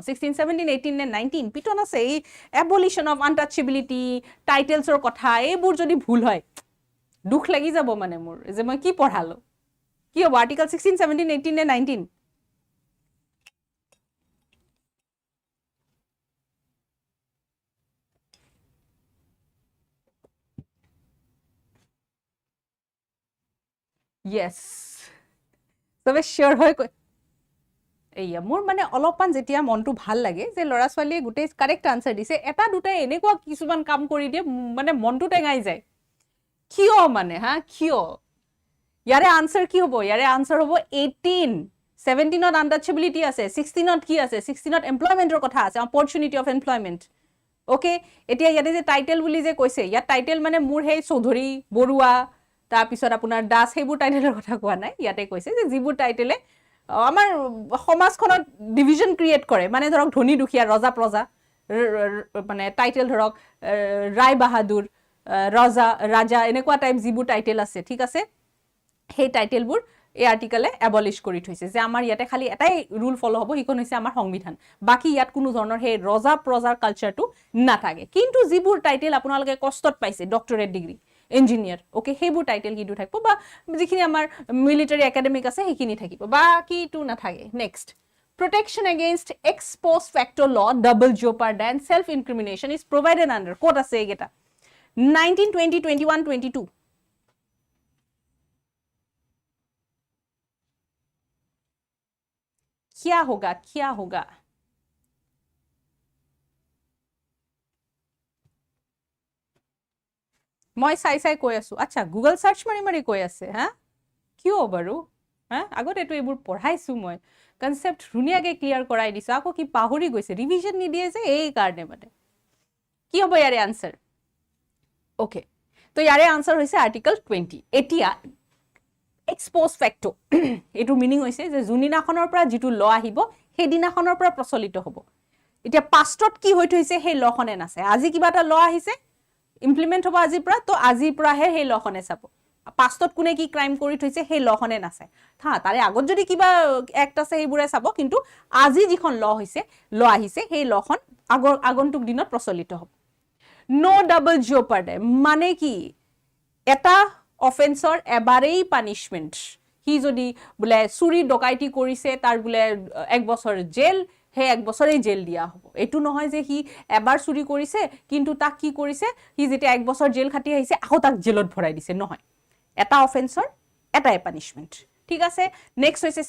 16 17 18 নে 19 পিটন আছে এই abolition of untouchability টাইটেলছৰ কথা এইবোৰ যদি ভুল হয় দুখ লাগি যাব মানে মোৰ যে মই কি পঢ়ালো কি হ'ব আৰ্টিকল 16 17 18 নে 19 yes তবে শিওৰ হয় এইয়া মোৰ মানে অলপমান যেতিয়া মনটো ভাল লাগে যে লৰা ছোৱালীয়ে গুটেই কাৰেক্ট আনসাৰ দিছে এটা দুটাই এনেকুৱা কিছুমান কাম কৰি দিয়ে মানে মনটো টেঙাই যায় কিয় মানে হা কিয় ইয়াৰে আনসাৰ কি হ'ব ইয়াৰে আনসাৰ হ'ব 18 17 ত আনটাচেবিলিটি আছে 16 ত কি আছে 16 ত এমপ্লয়মেন্টৰ কথা আছে অপৰচুনিটি অফ এমপ্লয়মেন্ট ওকে এতিয়া ইয়াতে যে টাইটেল বুলি যে কৈছে ইয়াত টাইটেল মানে মোৰ হেই চৌধুৰী বৰুৱা তাৰ পিছত আপোনাৰ দাস হেবুৰ টাইটেলৰ কথা কোৱা নাই ইয়াতে কৈছে যে যিবোৰ টাইটেলে আমাৰ সমাজখনত ডিভিজন ক্ৰিয়েট কৰে মানে ধৰক ধনী দুখীয়া ৰজা প্ৰজা মানে টাইটেল ধৰক ৰায় বাহাদুৰ ৰাজা এনেকুৱা টাইপ যিবোৰ টাইটেল আছে ঠিক আছে সেই টাইটেলবোৰ এই আৰ্টিকলে এবলিশ কৰি থৈছে যে আমাৰ ইয়াতে খালি এটাই ৰুল ফলো হ'ব হিকন হৈছে আমাৰ সংবিধান বাকি ইয়াত কোনো ধৰণৰ সেই ৰজা প্ৰজাৰ কালচাৰটো নাথাকে কিন্তু যিবোৰ টাইটেল আপোনালোকে কষ্টত পাইছে ডক্টৰেট ডিগ্ৰী ইঞ্জিনিয়াৰ ওকে সেইবোৰ টাইটেল কিন্তু থাকিব বা যিখিনি আমাৰ মিলিটাৰী একাডেমিক আছে সেইখিনি থাকিব বাকিটো নাথাকে next protection against ex post facto law double jeopardy and self incrimination is provided under quote ase egeta 19 20 21 22 क्या होगा মই চাই কৈ আছো আচ্ছা গুগল সার্চ মাৰি কৈ আছে হা কিয় বাৰু হা আগত এটো এবোৰ পঢ়াইছো মই কনসেপ্ট ধুনিয়াকে ক্লিয়াৰ কৰাই দিছো আকৌ কি পাহৰি গৈছে ৰিভিজন নিদিয়ে যে এই কাৰণে মানে কি হ'ব ইয়াৰে আনসাৰ ওকে তো ইয়াৰে আনসাৰ হৈছে আৰ্টিকল 20 এতিয়া এক্সপোজ ফ্যাক্টো এটো মিনিং হৈছে যে জুনিনাখনৰ পৰা যেটো ল আহিব সেই দিনাখনৰ পৰা প্ৰচলিত হ'ব এতিয়া পাষ্টত কি হৈ থৈছে সেই লখনে নাছে আজি কিবা এটা ল আহিছে ইমপ্লিমেন্ট হ'ব আজিৰ পৰা তো আজিৰ পৰাহে সেই লখনে চাব পাষ্টত কোনে কি ক্ৰাইম কৰি থৈছে সেই লখনে নাছে হা তাৰে আগত যদি কিবা এক্ট আছে সেইবোৰে চাব কিন্তু আজি যিখন ল হৈছে ল আহিছে সেই লখন আগন্তুক দিনত প্ৰচলিত হ'ব নো ডাবল জিঅপাৰ্ডি মানে কি এটা অফেন্সৰ এবাৰেই পানিশমেন্ট হি যদি বলে চুৰি ডকাইতি কৰিছে তাৰ বলে এক বছৰ জেল হে এক বছৰেই জেল দিয়া হ'ব এটো নহয় যে হি এবাৰ চুৰি কৰিছে কিন্তু তাক কি কৰিছে হি যেতে এক বছৰ জেল খাটি আহিছে আকৌ তাক জেলত ভৰাই দিছে নহয় এটা অফেন্সৰ এটাই পানিশমেন্ট ঠিক আছে নেক্সট হৈছে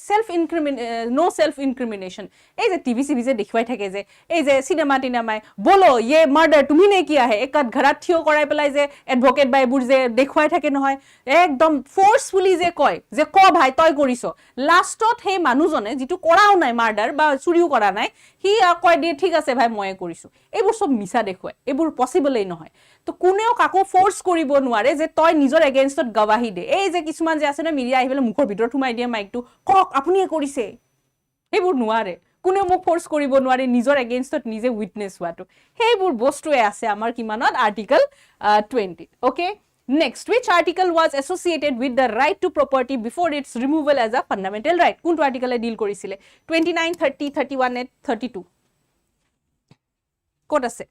নো সেলফ ইনক্ৰিমিনেশন এই যে টিভি সিভি যে দেখুৱাই থাকে যে এই যে সিনেমা টিনামাই বলো ये मर्डर তুমি নে কিয়া হে একাত ঘৰত থিও কৰাই পেলাই যে এডভোকেট বাইবোৰ যে দেখুৱাই থাকে নহয় একদম ফোৰ্সফুলি যে কয় যে ক ভাই তই কৰিছ লাষ্টত হে মানুহজনে যেটো কৰাও নাই মাৰ্ডাৰ বা চুৰিও কৰা নাই হি কয় দিয়ে ঠিক আছে ভাই ময়ে কৰিছো এইবোৰ সব মিছা দেখুৱাই এইবোৰ পসিবলই নহয় তো কোনেও কাকো ফোৰ্স কৰিব নোৱাৰে যে তই নিজৰ এগেইনষ্টত গৱাহী দে এই যে কিছুমান যে আছে না মিডিয়া আহিবলে মুখৰ ভিতৰত ঠুমাই দিয়ে মাইকটো কক আপুনিয়ে কৰিছে এইবোৰ নোৱাৰে কোনেও মোক ফোৰ্স কৰিব নোৱাৰে নিজৰ এগেইনষ্টত নিজে উইটনেস হোৱাটো সেইবোৰ বস্তুৱে আছে আমাৰ কিমানত article 20 okay next which article was associated with the right to property before its removal as a fundamental right কোনটো আৰ্টিকলে ডিল কৰিছিলে 29 30 31 and 32 কোড আছে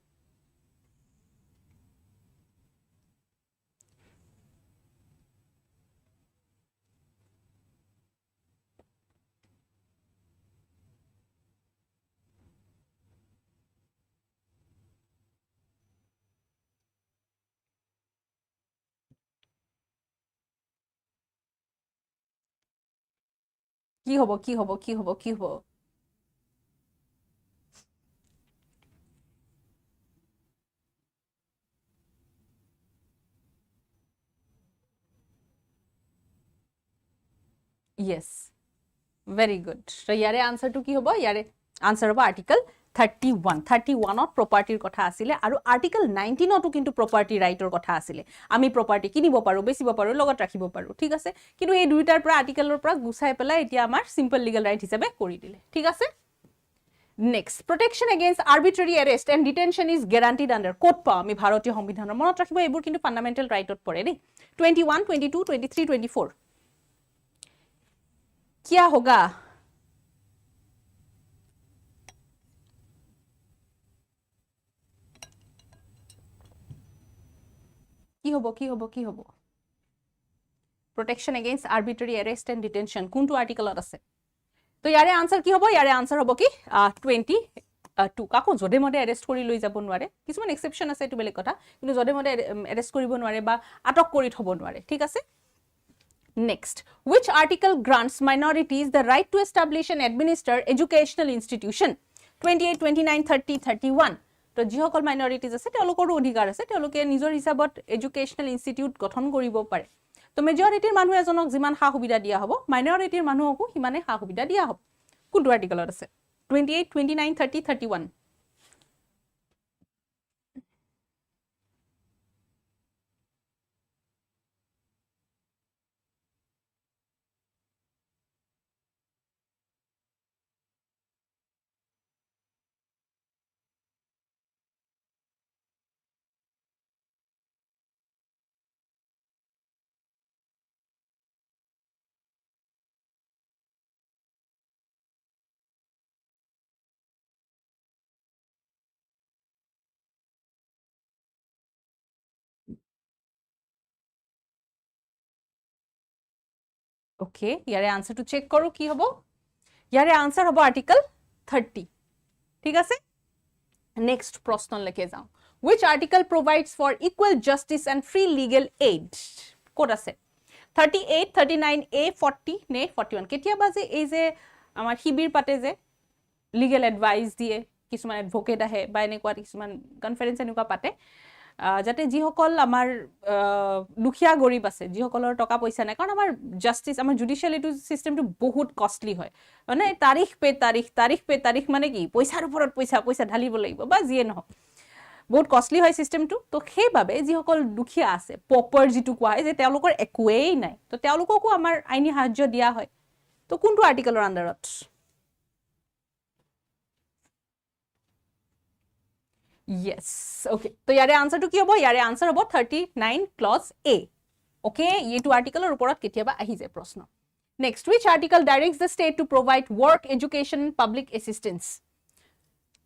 কি হ'ব yes very good so ইয়াৰে আনসাৰটো কি হ'ব ইয়াৰে আনসাৰ হ'ব আৰ্টিকল 31 ত প্ৰপাৰ্টিৰ কথা আছিল আৰু আৰ্টিকল 19 তো কিন্তু প্ৰপাৰ্টি ৰাইটৰ কথা আছিল আমি প্ৰপাৰ্টি কিনিব পাৰো বেচিব পাৰো লগত ৰাখিব পাৰো ঠিক আছে কিন্তু এই দুইটাৰ পৰা আৰ্টিকলৰ পৰা গুছাই পেলাই এতিয়া আমাৰ সিম্পল লিগ্যাল ৰাইট হিচাপে কৰি দিলে ঠিক আছে next protection against arbitrary arrest and detention is guaranteed under code pa ami bharatiya সংবিধানৰ মনত ৰাখিব এইবোৰ কিন্তু ফান্ডামেন্টাল ৰাইটত পৰে দেই 21 22 23 24 क्या होगा কি হ'ব protection against arbitrary arrest and detention কোনটো আৰ্টিকলত আছে তো ইয়াৰে আনসাৰ কি হ'ব ইয়াৰে আনসাৰ হ'ব কি 22 কাকো জদে মদে এৰেষ্ট কৰি লৈ যাব নোৱাৰে কিছুমান এক্সেপশন আছে এটো বেলেগ কথা কিন্তু জদে মদে এৰেষ্ট কৰিব নোৱাৰে বা আটক কৰি থব নোৱাৰে ঠিক আছে next which article grants minorities the right to establish and administer educational institution 28 29 30 31 তো যিসকল মাইনৰিটিজ আছে তেওঁলোকৰ অধিকাৰ আছে তেওঁলোকে নিজৰ হিচাপত এডুকেশনাল ইনষ্টিটিউট গঠন কৰিব পাৰে তো মেজৰিটিৰ মানুহ এজনক যিমান সা সুবিধা দিয়া হ'ব মাইনৰিটিৰ মানুহকো সিমানে সা সুবিধা দিয়া হ'ব কোনটো আৰ্টিকলত আছে 28 29 30 31 ওকে ইয়াৰে আনসাৰটো চেক কৰো কি হ'ব ইয়াৰে আনসাৰ হ'ব আৰ্টিকল 30 ঠিক আছে নেক্সট প্ৰশ্নলৈকে যাওঁ which article provides for equal justice and free legal aid ক'ত আছে 38 39 a 40 নে 41 কেতিয়াবা যে এই যে আমাৰ শিবিৰ পাতে যে লিগেল এডভাইস দিয়ে কিছুমান এডভোকেট আহে বা এনেকুৱা কিছুমান কনফাৰেন্স এনেকুৱা পাতে যাতে যিসকল আমাৰ দুখিয়া গৰীব আছে যিসকলৰ টকা পইচা নাই কাৰণ আমাৰ জাস্টিস আমাৰ জুডিশিয়াল এটো সিস্টেমটো বহুত কষ্টলি হয় মানে তাৰিখ পে তাৰিখ মানে কি পইচাৰ ওপৰত পইচা ঢালিব লাগিব বা যিয়ে নহওক বহুত কষ্টলি হয় সিস্টেমটো তো সেইভাবে যিসকল দুখিয়া আছে পপাৰ যিটো কোৱা হয় যে তেওঁলোকৰ একোৱেই নাই তো তেওঁলোককো আমাৰ আইনী সাহায্য দিয়া হয় তো কোনটো আৰ্টিকলৰ আন্ডাৰত Yes. Okay. So, yare answer to ki hobo? Yare answer hobo 39 clause A. Okay. Ye two article or uporat ketiaba ahi jay prashno. Next, which article directs the state to provide work, education, public assistance?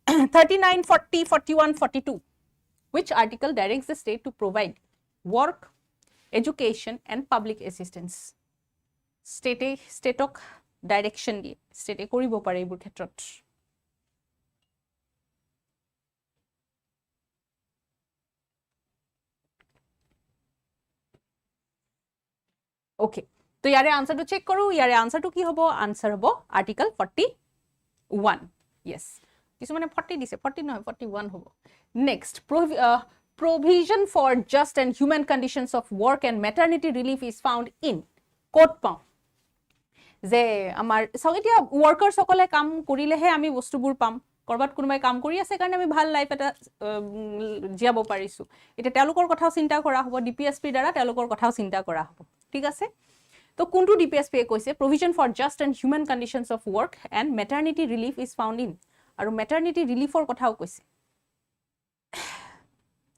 39, 40, 41, 42. Which article directs the state to provide work, education, and public assistance? State ok direction di. State koribo pare ebur khetrot. Okay. তো ইয়াৰে আনসাৰটো চেক কৰো ইয়াৰে আনসাৰটো কি হ'ব আনসাৰ হ'ব আৰ্টিকল 41 yes কিছুমানে 40 দিছে 40 নহয় 41 হ'ব next provision for just and human conditions of work and maternity relief is found in ক'ত পাওঁ যে আমাৰ সগিয়া ওয়াৰ্কাৰ সকলে কাম কৰিলেহে আমি বস্তুবোৰ পাম কৰবাত কোনোবাই কাম কৰি আছে কাৰণে আমি ভাল লাইফ এটা জিয়াব পাৰিছো এটা তেওঁলোকৰ কথাও চিন্তা কৰা হ'ব ডিপিএসপি দ্বাৰা তেওঁলোকৰ কথাও চিন্তা কৰা হ'ব ঠিক আছে তো কোনটো ডিপিএসপি কৈছে provision for just and human conditions of work and maternity relief is found in আৰু maternity reliefৰ কথাও কৈছে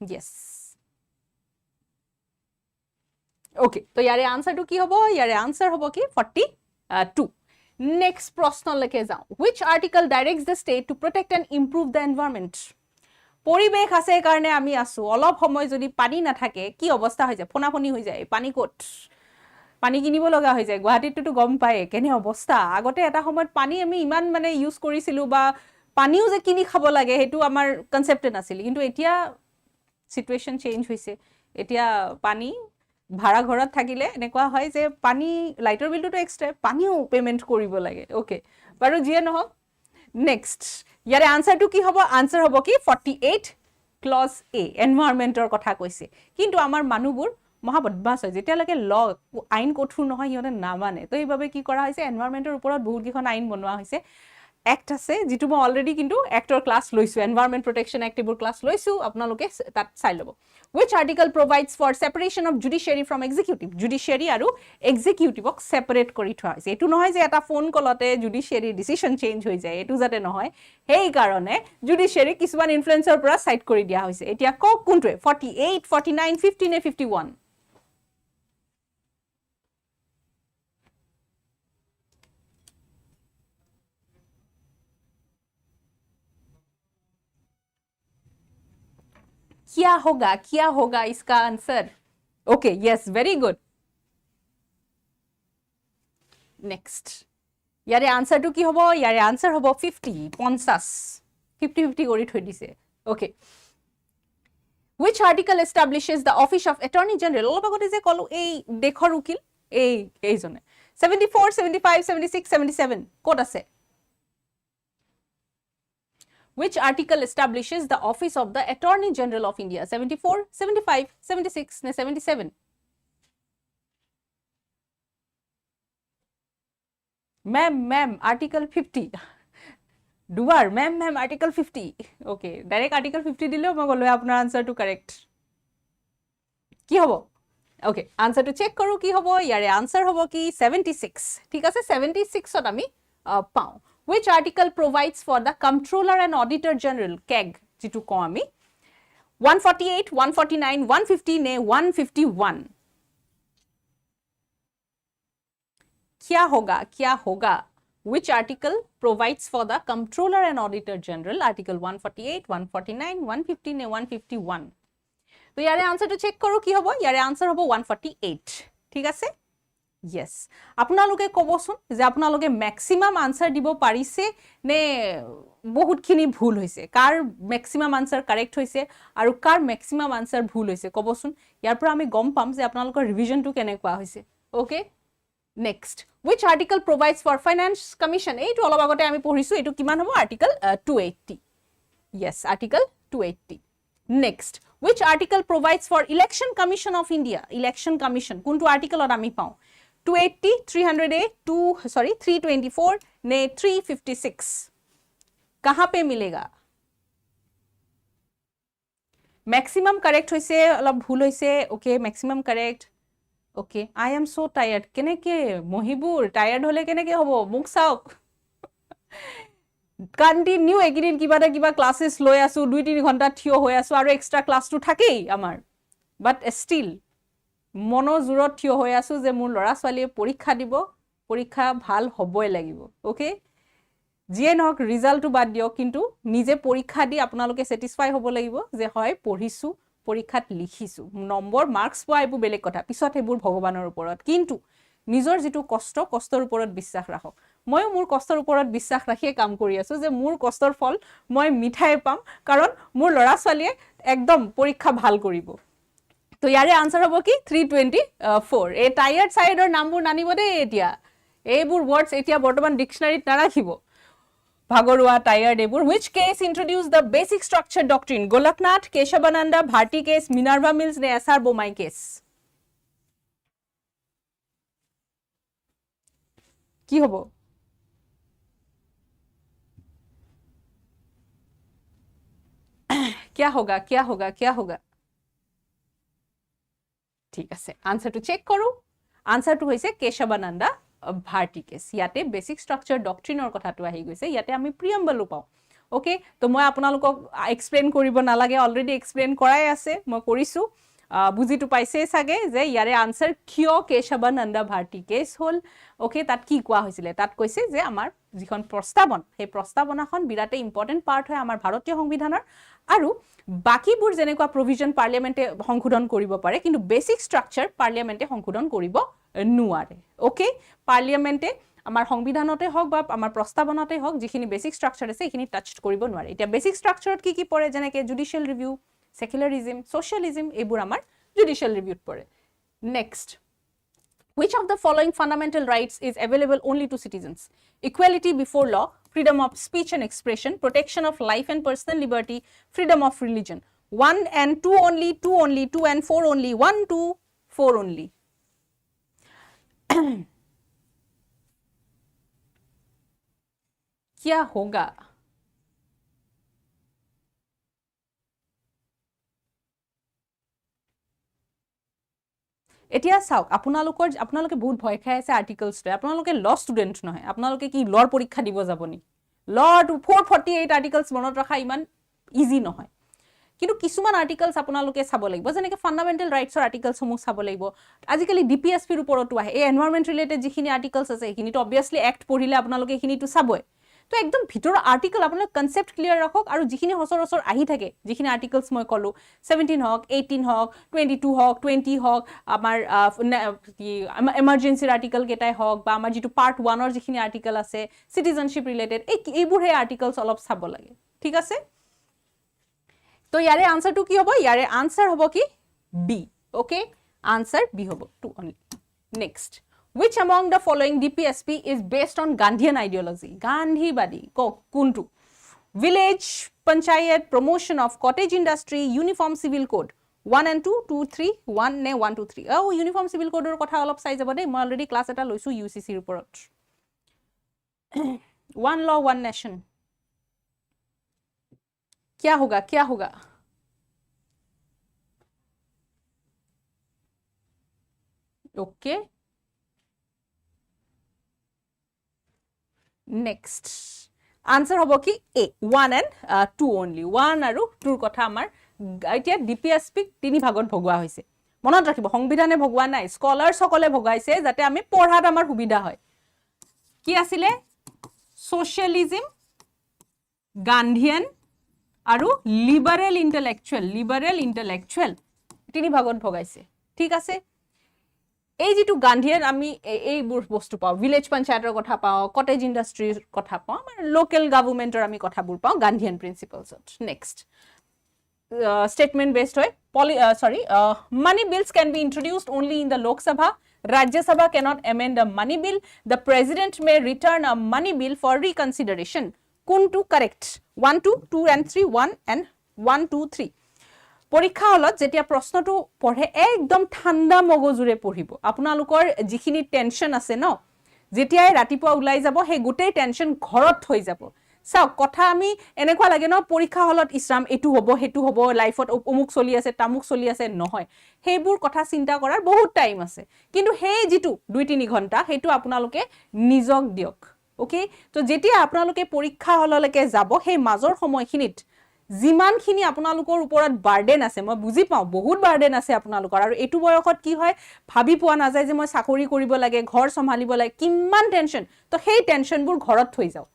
yes okay তো ইয়াৰে আনসাৰটো কি হ'ব ইয়াৰে আনসাৰ হ'ব কি 42 next প্ৰশ্নলৈকে যাওঁ which article directs the state to protect and improve the environment পৰিবেশ আছে কাৰণে আমি আছো অলপ সময় যদি পানী নাথাকে কি অৱস্থা হৈ যায় ফনাফনি হৈ যায় পানী কোট পানী কিনিব লগা হৈ যায় গুৱাহাটীতটো গম পায় কেনে অৱস্থা আগতে এটা সময়ত পানী আমি ইমান মানে ইউজ কৰিছিলো বা পানীও যে কিনি খাব লাগে হেতু আমাৰ কনসেপ্ট নাছিল কিন্তু এতিয়া সিচুৱেশন চেঞ্জ হৈছে এতিয়া পানী ভাড়া ঘৰত থাকিলে এনেকুৱা হয় যে পানী লাইটৰ বিলটো এক্সট্ৰা পানীও পেমেন্ট কৰিব লাগে ওকে বাৰু যিয়ে নহওক নেক্সট ইয়াৰে আনসাৰটো কি হ'ব আনসাৰ হ'ব কি 48 ক্লজ এ এনভায়ৰনমেন্টৰ কথা কৈছে কিন্তু আমাৰ মানুহবোৰ মহাবদমাস হয় যেতিয়ালৈকে ল আইন কঠোৰ নহয় সিহঁতে নামানে তো এইভাবে কি কৰা হৈছে এনভায়ৰনমেন্টৰ ওপৰত বহুত কিখন আইন বনোৱা হৈছে এক্ট আছে যেটো মই অলৰেডি কিন্তু এক্টৰ ক্লাস লৈছো এনভায়ৰনমেন্ট প্ৰটেকশন এক্ট এবোৰ ক্লাস লৈছো আপোনালোকে তাত চাই লব which article provides for separation of judiciary from executive judiciary আৰু executiveক সেপাৰেট কৰি থোৱা হৈছে এটো নহয় যে এটা ফোন কলতে judiciary decision change হৈ যায় এটো যাতে নহয় হেই কাৰণে judiciary কিছুমান ইনফ্লুয়েন্সৰ পৰা সাইড কৰি দিয়া হৈছে এতিয়া ক কোনটোৱে 48 49 50 নে 51 क्या होगा इसका answer okay yes very good next यारे आंसर टू की होबो यारे आंसर होबो 50 50 50 কৰি থৈ দিছে okay which article establishes the office of attorney general অলপ আগতে যে কলো এই দেখৰ উকিল এই জনে 74 75 76 77 কোড আছে Which article establishes the office of the Attorney General of India? 74, 75, 76, 77. Ma'am, Article 50. Duar, ma'am, Article 50. Okay, direct Article 50 দিলেও মই গলো আপোনাৰ আনসাৰটো কাৰেক্ট কি হ'ব ওকে আনসাৰটো চেক কৰো কি হ'ব ইয়াৰে আনসার হ'ব কি 76 ঠিক আছে 76 ত আমি পাও which article provides for the comptroller and auditor general CAG যেটো কও আমি 148 149 150 নে 151 क्या होगा which article provides for the comptroller and auditor general article 148 149 150 নে 151 তো ইয়াৰে আনসাৰটো চেক কৰো কি হ'ব ইয়াৰে আনসার হ'ব 148 ঠিক আছে yes আপোনালোকে কবচোন যে আপোনালোকে ম্যাক্সিমাম আনসার দিব পাৰিছে নে বহুতখিনি ভুল হৈছে কাৰ ম্যাক্সিমাম আনসাৰ কাৰেক্ট হৈছে আৰু কাৰ ম্যাক্সিমাম আনসাৰ ভুল হৈছে কবচোন ইয়াৰ পৰা আমি গম পাম যে আপোনালোকৰ ৰিভিজনটো কেনেকুৱা হৈছে okay next which article provides for finance commission এইটো অলপ আগতে আমি পঢ়িছো এইটো কিমান হ'ব article 280 yes article 280 next which article provides for election commission of India election commission কোনটো আৰ্টিকলত আমি পাও 280 300A 324 ने 356 कहां पे मिलेगा मैक्सिमम करेक्ट होइसे অলপ ভুল হৈছে okay maximum correct okay I am so tired केनेके মহিবুৰ টায়ার্ড হলে কেনেকে হ'ব মুখ চাওক কন্টিনিউ একিদিন কিবা ক্লাसेस লৈ আছো 2-3 ঘন্টা থিয় হৈ আছো আৰু এক্সট্ৰা ক্লাসটো থাকেই আমাৰ বাট স্টিল মনোজুৰত থিয় হৈ আছো যে মোৰ লৰা ছোৱালীয়ে পৰীক্ষা দিব পৰীক্ষা ভাল হ'বই লাগিব ওকে যিয়ে নহক ৰিজাল্টটো বাদ দিও কিন্তু নিজে পৰীক্ষা দি আপোনালোকে স্যাটিসফাই হ'ব লাগিব যে হয় পঢ়িছো পৰীক্ষাত লিখিছো নম্বৰ মাৰ্কস পোৱা এবু বেলেগ কথা পিছত এবুৰ ভগৱানৰ ওপৰত কিন্তু নিজৰ যেটো কষ্টৰ ওপৰত বিশ্বাস ৰাখক মই মোৰ কষ্টৰ ওপৰত বিশ্বাস ৰাখিয়ে কাম কৰি আছো যে মোৰ কষ্টৰ ফল মই মিঠাই পাম কাৰণ মোৰ লৰা ছোৱালীয়ে একদম পৰীক্ষা ভাল কৰিব তো ইয়াৰে আনসাৰ হ'ব কি 324 এই টায়াৰ্ড সাইডৰ নামবোৰ নানিব দে এতিয়া এইবোৰ ওয়াৰ্ডস এতিয়া বৰ্তমান ডিকশনাৰীত নাৰাখিব ভাগৰুৱা টায়াৰ্ড এবোৰ which case introduced the basic structure doctrine Golaknath Kesavananda Bharati case Minerva Mills নে এসআর বোমাই কেস কি হ'ব क्या होगा ঠিক আছে আনসারটো চেক কৰো আনসাৰটো হৈছে কেশৱানন্দ ভাৰতী কেস ইয়াতে বেসিক স্ট্ৰাকচাৰ ডক্ট্ৰিনৰ কথাটো আহি গৈছে ইয়াতে আমি প্ৰিএম্বল পাও ওকে তো মই আপোনালোকক এক্সপ্লেইন কৰিব নালাগে অলৰেডি এক্সপ্লেইন কৰাই আছে মই কৰিছো বুজিটো পাইছে সাগে যে ইয়াৰে আনসাৰ কিয় কেশৱানন্দ ভাৰতী কেস হল ওকে তাত কি কোৱা হৈছিল তাত কৈছে যে আমাৰ যিখন প্ৰস্তাৱন সেই প্ৰস্তাৱনাখন বিৰাটে ইম্পৰ্টেন্ট পাৰ্ট হয় আমাৰ ভাৰতীয় সংবিধানৰ আৰু বাকিবোৰ যেনেকুৱা প্ৰভিজন পাৰ্লিয়ামেন্টে সংশোধন কৰিব পাৰে কিন্তু বেসিক স্ট্ৰাকচাৰ পাৰ্লিয়ামেন্টে সংশোধন কৰিব নোৱাৰে ওকে পাৰ্লিয়ামেন্টে আমাৰ সংবিধানতে হওক বা আমাৰ প্ৰস্তাৱনাতে হওক যিখিনি বেসিক স্ট্ৰাকচাৰ আছে এইখিনি টাচ কৰিব নোৱাৰে এতিয়া বেসিক স্ট্ৰাকচাৰত কি পৰে যেনেকে জুডিশিয়াল ৰিভিউ সেকুলাৰিজম সোশ্যালিজম এবোৰ আমাৰ জুডিশিয়াল ৰিভিউত পৰে next which of the following fundamental rights is available only to citizens equality before law freedom of speech and expression protection of life and personal liberty freedom of religion 1 and 2 only 2 only 2 and 4 only 1 2 4 only क्या होगा এতিয়া চাওক আপোনালোকে বহুত ভয় খাই আছে আৰ্টিকলস লৈ আপোনালোকে ল ষ্টুডেন্ট নহয় আপোনালোকে কি লৰ পৰীক্ষা দিব যাবনি ল 448 আৰ্টিকলস মনত ৰাখা ইমান ইজি নহয় কিন্তু কিছুমান আৰ্টিকলস আপোনালোকে চাব লাগিব যেনেকে ফান্ডামেন্টাল ৰাইটছৰ আৰ্টিকলস সমূহ চাব লাগিব আজিকালি ডিপিএসপি ৰ ওপৰতো আহে এই এনভায়ৰনমেন্ট ৰিলেটেড যিখিনি আৰ্টিকলস আছে এইখিনি তো অবভিয়াসলি এক্ট পঢ়িলে আপোনালোকে এইখিনি তো চাবই তো একদম ভিতৰ আৰ্টিকল আপোনালোক কনসেপ্ট ক্লিয়াৰ ৰাখক আৰু যিখিনি হসৰ আহি থাকে যিখিনি আৰ্টিকলস মই কলো 17 হক 18 হক 22 হক 20 হক আমাৰ emergency আৰ্টিকল কেটাই হক বা আমাৰ যেটো পাৰ্ট 1 ৰ যিখিনি আৰ্টিকল আছে citizenship related এইবোৰ হে আৰ্টিকলস অলপ চাব লাগে ঠিক আছে তো ইয়াৰে আনসাৰটো কি হ'ব ইয়াৰে আনসার হ'ব কি বি ওকে আনসার বি হ'ব 2 only next which among the following DPSP is based on Gandhian ideology Gandhibadi kuntu village panchayat promotion of cottage industry uniform civil code 1 and 2 2 3 1 ne 1 2 3 uniform civil code or kotha olop sai jabo de moi already class eta loisu UCC ৰ ওপৰত one law one nation क्या होगा okay next answer hobo ki a 1 and 2 only 1 aru 2 kotha amar etia DPSP tini bhagot bhogwa hoise মনত ৰাখিব সংবিধানে ভগৱা নাই স্কলাৰ সকলে ভগাইছে যাতে আমি পঢ়াত আমাৰ সুবিধা হয় কি আছিলে সোশ্যালিজম গান্ধীয়ান আৰু লিবাৰেল ইন্টেলেকচুৱেল তিনি ভাগত ভগাইছে ঠিক আছে এই যেটো গান্ধীয়ান আমি এই বস্তু পাও ভিলেজ পঞ্চায়তৰ কথা পাও কটেজ ইন্ডাষ্ট্ৰিৰ কথা পাও মানে লোকেল গভৰ্নমেন্টৰ আমি কথাবোৰ পাও গান্ধীয়ান প্ৰিন্সিপলছত next statement based hoy money bills can be introduced only in the Lok Sabha Rajya Sabha cannot amend a money bill the president may return a money bill for reconsideration kuntu correct 1 2 2 and 3 1 and 1 2 3 পৰীক্ষা হলত যেতিয়া প্ৰশ্নটো পঢ়ে একদম ঠাণ্ডা মগজুৰে পঢ়িব আপোনালোকৰ যিখিনি টেনচন আছে ন যেতিয়াই ৰাতিপুৱা ওলাই যাব হে গোটেই টেনচন ঘৰত হৈ যাব চাও কথা আমি এনেকুৱা লাগে ন পৰীক্ষা হলত ইছৰাম এটু হ'ব হেতু হ'ব লাইফত অমুক চলি আছে তামুক চলি আছে নহয় হেইবোৰ কথা চিন্তা কৰাৰ বহুত টাইম আছে কিন্তু হেই যেটো 2-3 ঘণ্টা হেতু আপোনালোকে নিজক দিয়ক ওকে তো যেতিয়া আপোনালোকে পৰীক্ষা হললৈকে যাব হে মাজৰ সময়খিনিত জিমানখিনি আপোনালোকৰ ওপৰত বাৰ্ডেন আছে মই বুজি পাও বহুত বাৰ্ডেন আছে আপোনালোকৰ আৰু এটু বয়সত কি হয় ভাবি পোৱা নাযায় যে মই চাকৰি কৰিব লাগে ঘৰ সম্ভালিব লাগে কিমান টেনচন তো সেই টেনচনবোৰ ঘৰত থৈ যাও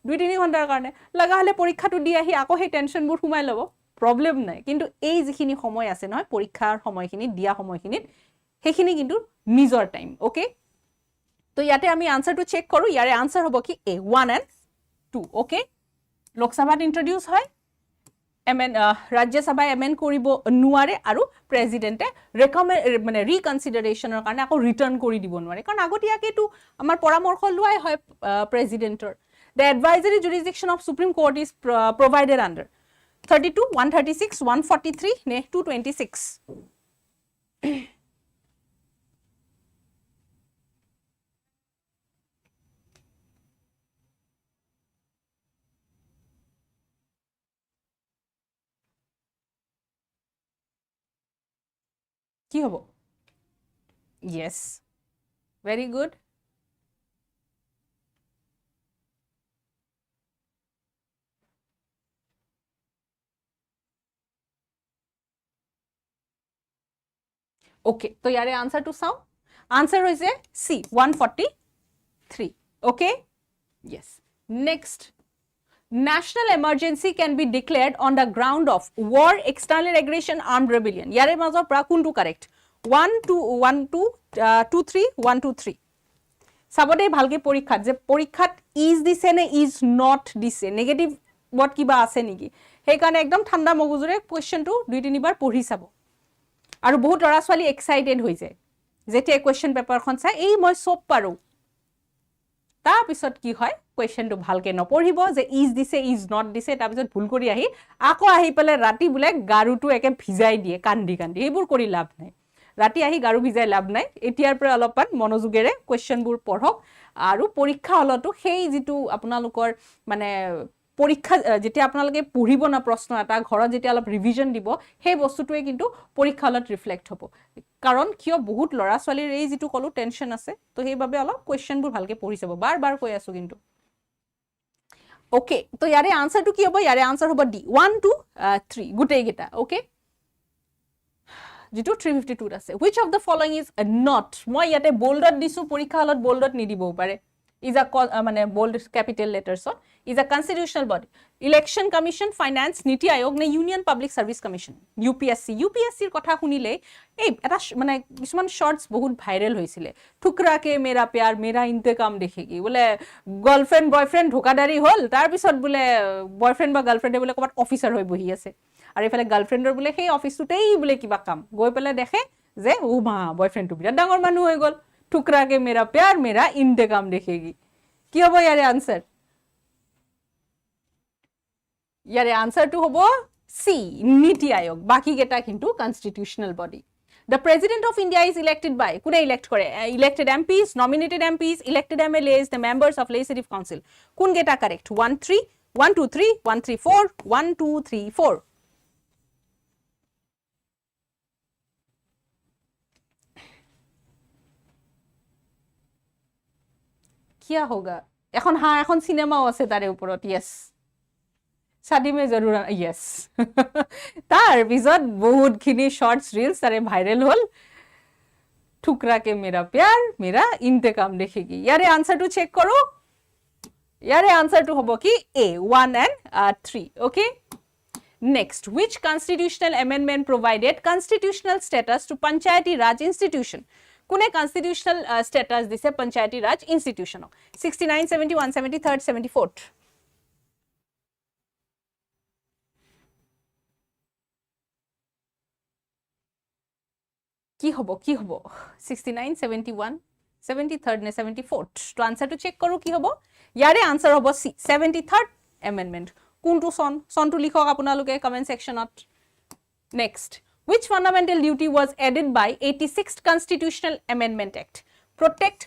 2-3 ঘণ্টাৰ কাৰণে লাগা হলে পৰীক্ষাটো দি আহি আকৌ সেই টেনচনবোৰ সুমাই লব প্ৰবলেম নাই কিন্তু এই যিখিনি সময় আছে নহয় পৰীক্ষাৰ সময়খিনি দিয়া সময়খিনিত হেখিনি কিন্তু নিজৰ টাইম ওকে তো ইয়াতে আমি আনসাৰটো চেক কৰো ইয়াৰে আনসাৰ হ'ব কি a 1 and 2 ওকে লোকসভাত ইন্ট্ৰোডিউস হয় ৰাজ্য সভাই এমেন্ড কৰিব নোৱাৰে আৰু প্ৰেসিডেন্টে মানে ৰিকনসিডাৰেশনৰ কাৰণে আকৌ ৰিটাৰ্ণ কৰি দিব নোৱাৰে কাৰণ আগতিয়াকেটো আমাৰ পৰামৰ্শ লোৱাই হয় প্ৰেসিডেন্টৰ The advisory jurisdiction of Supreme Court is provided under 32, 136, 143, 226. কি হবো? Yes. Very good. Okay, so yare answer to sound. Answer is C, 143. Okay? Yes. Next. National emergency can be declared on the ground of war, external aggression, armed rebellion. Yare majo pra kuntu correct. 1 2 1 2 2 3 1 2 3. Sabode bhalke porikhat je porikhat is dise ne is not dise negative what kiba ase niki. He kane ekdom thanda moguzure question to 2-3 bar পঢ়ি চাব আৰু বহুত লৰা ছোৱালী এক্সাইটেড হৈ যায় যেতিয়া কোৱেশ্চন পেপাৰখন চাই এই মই সব পাৰো তাৰ পিছত কি হয় কোৱেশ্চনটো ভালকে নপঢ়িব যে ইজ দিছে ইজ নট দিছে তাৰ পিছত ভুল কৰি আহি আকৌ আহি পেলে ৰাতি বুলে গাৰুটো একে ভিজাই দিয়ে কান্দি এইবোৰ কৰি লাভ নাই ৰাতি আহি গাৰু ভিজাই লাভ নাই এতিয়াৰ পৰা অলপমান মনোযোগেৰে কোৱেশ্চনবোৰ পঢ়ক আৰু পৰীক্ষা হলতো সেই যেটো আপোনালোকৰ মানে পৰীক্ষা যেতিয়া আপোনালোকে পঢ়িব না প্ৰশ্ন এটা ঘৰত যেতিয়া অলপ ৰিভিজন দিব সেই বস্তুটোৱে কিন্তু পৰীক্ষা হলত ৰিফ্লেক্ট হ'ব কাৰণ কিয় বহুত লৰা ছোৱালীৰ এই যেটো কলো টেনচন আছে তো সেইভাবে অলপ কোৱেশ্চনবোৰ ভালকে পঢ়ি চাব বাৰ কৈ আছো কিন্তু ওকে তো ইয়াৰে আনসাৰটো কি হ'ব ইয়াৰে আনসাৰ হ'ব D 1 2 3 গুটেই গেটা ওকে যেটো 352 আছে which of the following is not মই ইয়াতে বোল্ডত দিছো পৰীক্ষা হলত বোল্ডত নিদিবও পাৰে is a মানে bold capital letters is a constitutional body election commission finance niti ayog ne union public service commission UPSC ৰ কথা শুনিলে এই এটা মানে কিছুমান শর্টস বহুত ভাইরাল হৈছিলে ঠুকরা কে মেরা প্যার মেরা ইন্তেকাম দেখেগি বলে গার্লফ্রেন্ড বয়ফ্রেন্ড ধোকাদারি হল তার পিছত বলে বয়ফ্রেন্ড বা গার্লফ্রেন্ডে বলে কবাত অফিসার হৈ বহি আছে আৰু এফালে গাৰ্লফ্ৰেন্ডৰ বলে সেই অফিসটোতেই বলে কিবা কাম গৈ পেলে দেখে যে ও মা বয়ফ্রেন্ডটো বিৰাট ডাঙৰ মানুহ হৈ গল ठुकरा के मेरा प्यार मेरा इंतकाम देखेगी কি হবো ইয়ারে আনসার ইয়ারে আনসার টু হবো সি নীতি আয়োগ বাকি গেটা কিন্তু constitutional body The President of India is elected by, কোনে elect কৰে? Elected MPs, nominated MPs, elected MLAs, the members of Legislative Council. কোন গেটা correct? 1, 3, 1, 2, 3, 1, 3, 4, 1, 2, 3, 4. क्या होगा? এখন হ্যাঁ এখন সিনেমাও আছে তারে উপৰত, yes. শাদি মে জৰুৰ, yes. তাৰ পিছত বহুতখিনি শৰ্টস ৰিলস তাৰে ভাইৰেল হ'ল, ठुकरा के मेरा प्यार मेरा इंतकाम देखेगी. यारे आंसर टू चेक करो. यारे आंसर टू होबो की A, 1 and 3. Okay. Next, which constitutional amendment provided constitutional status to Panchayati Raj institution? Kune constitutional status dise Panchayati Raj institution? 69, 71, 73, 74. কি হবো 69, 71, 73 নে 74? তো আনসার টু চেক করো কি হবো? ইয়ারে আনসার হবো সি, 73rd amendment. কোনটো সনটো লিখক আপোনালোকে কমেন্ট সেকশনত. Next, which fundamental duty was added by 86th Constitutional Amendment Act? Protect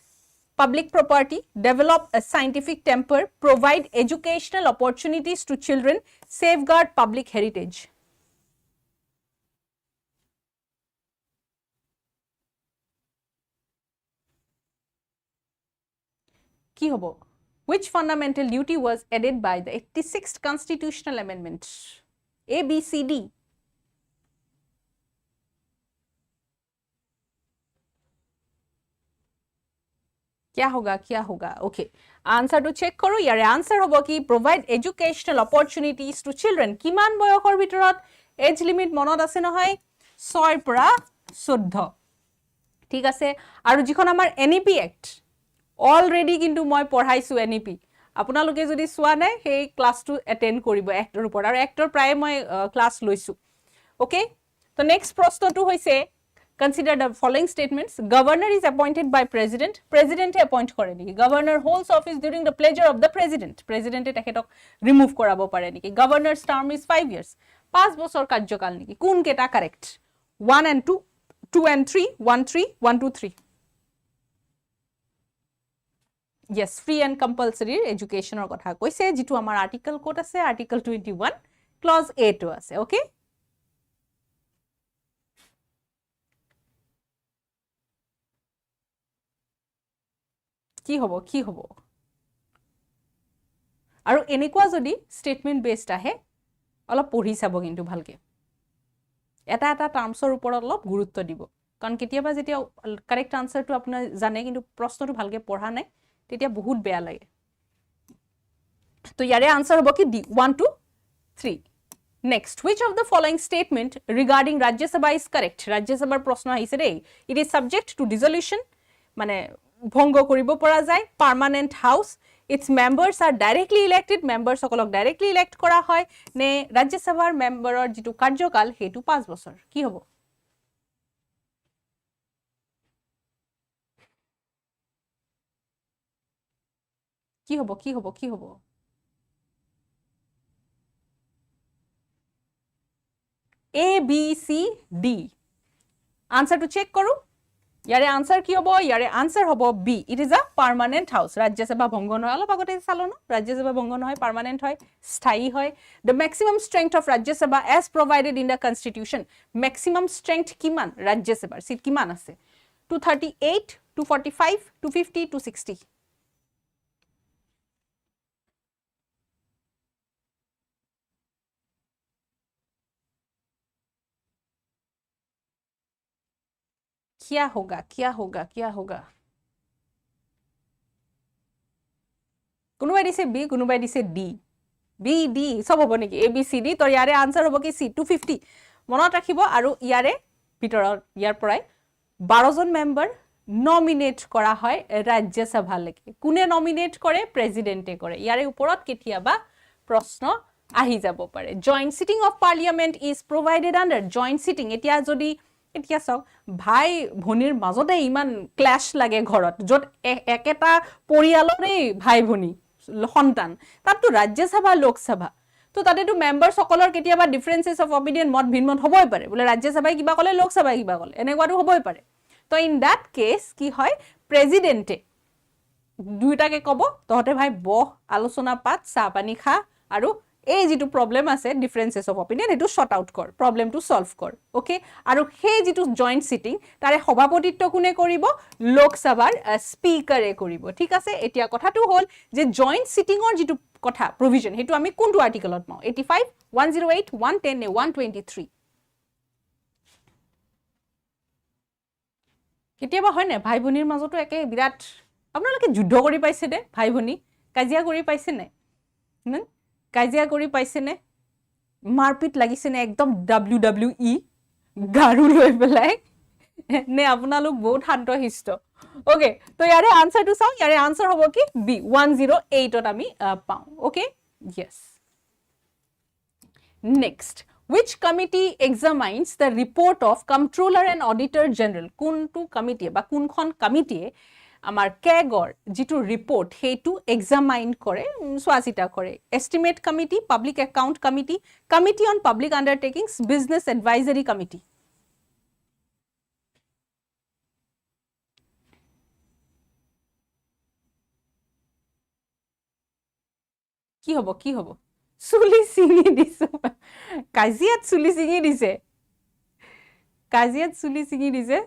public property, develop a scientific temper, provide educational opportunities to children, safeguard public heritage. কি হবো? Which fundamental duty was added by the 86th Constitutional Amendment? A, B, C, D. क्या होगा? Okay. Answer to check करो. यारे answer होबो कि provide educational opportunities to children. কিমান বয়সৰ ভিতৰত? Age limit মনত আছে নহয়? 6 পৰা 14. ঠিক আছে? আৰু যিখন আমাৰ NEP Act অলৰেডি কিন্তু মই পঢ়াইছো NEP. আপোনালোকে যদি চোৱা নাই সেই ক্লাসটো এটেন্ড কৰিব এক্টৰ ওপৰত, আৰু এক্টৰ প্ৰায় মই ক্লাস লৈছো. ওকে, তো নেক্সট প্ৰশ্নটো হৈছে, consider the following statements. Governor is appointed by president. President appoint কৰে নেকি? Governor holds office during the pleasure of the president. President তেখেতক ৰিমুভ কৰাব পাৰে নেকি? Governor's term is 5 years. 5 বছৰ কাৰ্যকাল নেকি? কোন কেটা correct? 1 and 2, 2 and 3, 1, 3, 1, 2, 3. Yes, free and compulsory education or কথা কৈছে, যেটো আমাৰ আৰ্টিকল কোড আছে, আৰ্টিকল 21 ক্লজ A টো আছে. ওকে, কি হব? আৰু এনেকুৱা যদি স্টেটমেন্ট বেসড আহে অলপ পঢ়ি চাব কিন্তু ভালকে, এটা টাৰ্মছৰ ওপৰত অলপ গুৰুত্ব দিব, কাৰণ কেতিয়াবা যেতিয়া কাৰেক্ট আনসাৰটো আপোনাৰ জানে কিন্তু প্ৰশ্নটো ভালকে পঢ়া নাই তেতিয়া বহুত বেয়া লাগে. তো ইয়াৰে আনসাৰ হ'ব কি D, 1, 2, 3. Next, which of the following statement regarding Rajya Sabha is correct? Rajya Sabha প্ৰশ্ন আহিছে দেই. It is subject to dissolution, মানে ভংগ কৰিব পৰা যায়. Permanent house, its members are directly elected, members সকলক directly elect কৰা হয়, নে Rajya Sabha মেম্বাৰৰ যেটো কাৰ্যকাল হেতু 5 বছৰ? কি হ'ব? কি হব? A, B, C, D. Answer to check কৰো. ইয়াৰে আনসাৰ কি হ'ব? ইয়াৰে আনসাৰ হ'ব B. It is a permanent house. Rajya Sabha ভংগ নহয়, অলপ আগতে চালো ন, Rajya Sabha ভংগ নহয়, permanent হয়, স্থায়ী হয়. The maximum strength of Rajya Sabha as provided in the constitution. Maximum strength কিমান Rajya Sabha? সিট কিমান আছে? 238, 245, 250, 260. क्या होगा? কোনোবাই দিছে B, কোনোবাই দিছে D. B, D সব হ'ব নেকি? A, B, C, D. তো ইয়াৰে আনসাৰ হ'ব কি C, 250. মনত ৰাখিব, আৰু ইয়াৰে ভিতৰত ইয়াৰ পৰাই 12 জন মেম্বাৰ নমিনেট কৰা হয় ৰাজ্য সভালৈকে. কোনে নমিনেট কৰে? প্ৰেসিডেন্টে কৰে. ইয়াৰে ওপৰত কেতিয়াবা প্ৰশ্ন আহি যাব পাৰে. Joint sitting of parliament is provided under joint sitting. এতিয়া চাওক, ভাই ভনীৰ মাজতে ইমান ক্লাছ লাগে ঘৰত, য'ত একেটা পৰিয়ালৰে ভাই ভনী সন্তান, তাততো ৰাজ্য সভা লোকসভা, তো তাতেতো মেম্বাৰ সকলৰ কেতিয়াবা ডিফাৰেন্সেস অফ অপিনিয়ন মত ভিন্নমত হ'বই পাৰে বোলে ৰাজ্যসভাই কিবা ক'লে লোকসভাই কিবা ক'লে এনেকুৱাটো হ'বই পাৰে তো ইন দ্যাট কেস কি হয় প্ৰেসিডেন্টে দুইটাকে ক'ব তহতে ভাই বহ আলোচনা পাত চাহ পানী খা আৰু এই যেটো প্ৰবলেম আছে ডিফাৰেন্সেস অফ অপিনিয়ন এটো শৰ্ট আউট কৰ প্ৰবলেমটো সলভ কৰ ওকে আৰু সেই যেটো জয়েন্ট সিটিং তাৰে সভাপতিত্ব কোনে কৰিব লোকসভাৰ স্পিকাৰে কৰিব ঠিক আছে এতিয়া কথাটো হ'ল যে জয়েন্ট সিটিংৰ যেটো কথা প্ৰভিজন হেতু আমি কোনটো আৰ্টিকলত পাওঁ 85 108 110 নে 123 কেতিয়াবা হয় না ভাই ভনীৰ মাজতো একে বিৰাট আপোনালোকে যুদ্ধ কৰি পাইছে নে ভাই ভনী কাজিয়া কৰি পাইছে নে কাজিয়া কৰি পাইছে নে মাৰপিট লাগিছে নে একদম WWE গাৰু লৈ পেলাই নে আপোনালোক বহুত শান্ত হিষ্ট ওকে তো ইয়াৰে আনসাৰটো চাও ইয়াৰে আনসাৰ হ'ব কি বি 108 ত আমি পাও okay yes next which committee examines the report of comptroller and auditor general কোনটো কমিটি বা কোনখন কমিটিয়ে আমাৰ কেগৰ যেটো ৰিপোৰ্ট হেতু এক্সামাইন কৰে সোৱাচিতা কৰে estimate committee public account committee committee on public undertakings business advisory committee কি হ'ব চুলি সিঙি দিছে কাজিয়াত চুলি সিঙি দিছে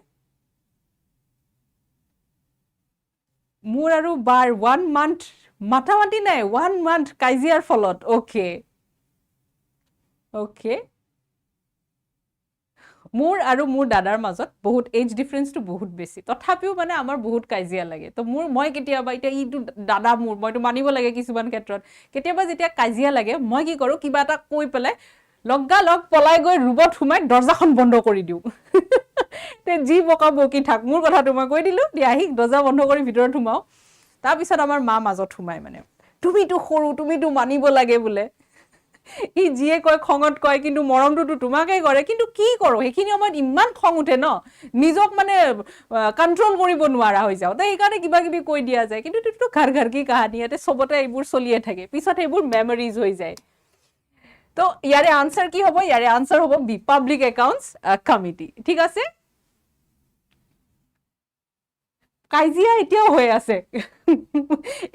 মোৰ আৰু বাৰ 1 মান্থ মাথামাতি নাই 1 মান্থ কাজিয়াৰ ফলত ওকে মোৰ আৰু মোৰ দাদাৰ মাজত বহুত এজ ডিফাৰেন্সটো বহুত বেছি তথাপিও মানে আমাৰ বহুত কাজিয়া লাগে তো মই কেতিয়াবা এটা ইটো দাদা মইটো মানিব লাগে কিছুমান ক্ষেত্ৰত কেতিয়াবা যেতিয়া কাজিয়া লাগে মই কি কৰো কিবা এটা কৈ পেলাই লগা লগ পলাই গৈ ৰুবত হুমাই দৰজাখন বন্ধ কৰি দিও তে জি বকা বকি থাক মোৰ কথাটো মই কৈ দিলো দি আহি দৰজা বন্ধ কৰি ভিতৰত হুমাও তাৰ পিছত আমাৰ মা মাজত হুমাই মানে তুমিটো সৰু তুমিটো মানিব লাগে বোলে ই জিয়ে কয় খঙত কয় কিন্তু মৰমটো তোমাকে কৰে কিন্তু কি কৰো হেখিনি সময়ত ইমান খং উঠে ন নিজক মানে কন্ট্ৰোল কৰিব নোৱাৰা হৈ যাও তাই এইকাৰণে কিবা কিবি কৈ দিয়া যায় কিন্তু এটো ঘৰ ঘৰ কি কাহিনী ইয়াতে সবতে এইবোৰ চলিয়ে থাকে পিছত এইবোৰ মেমৰিজ হৈ যায় তো ইয়াৰে আনসাৰ কি হ'ব ইয়াৰে আনসাৰ হ'ব বি পাব্লিক একাউন্টস কমিটি ঠিক আছে কাজিয়া এতিয়াও হৈ আছে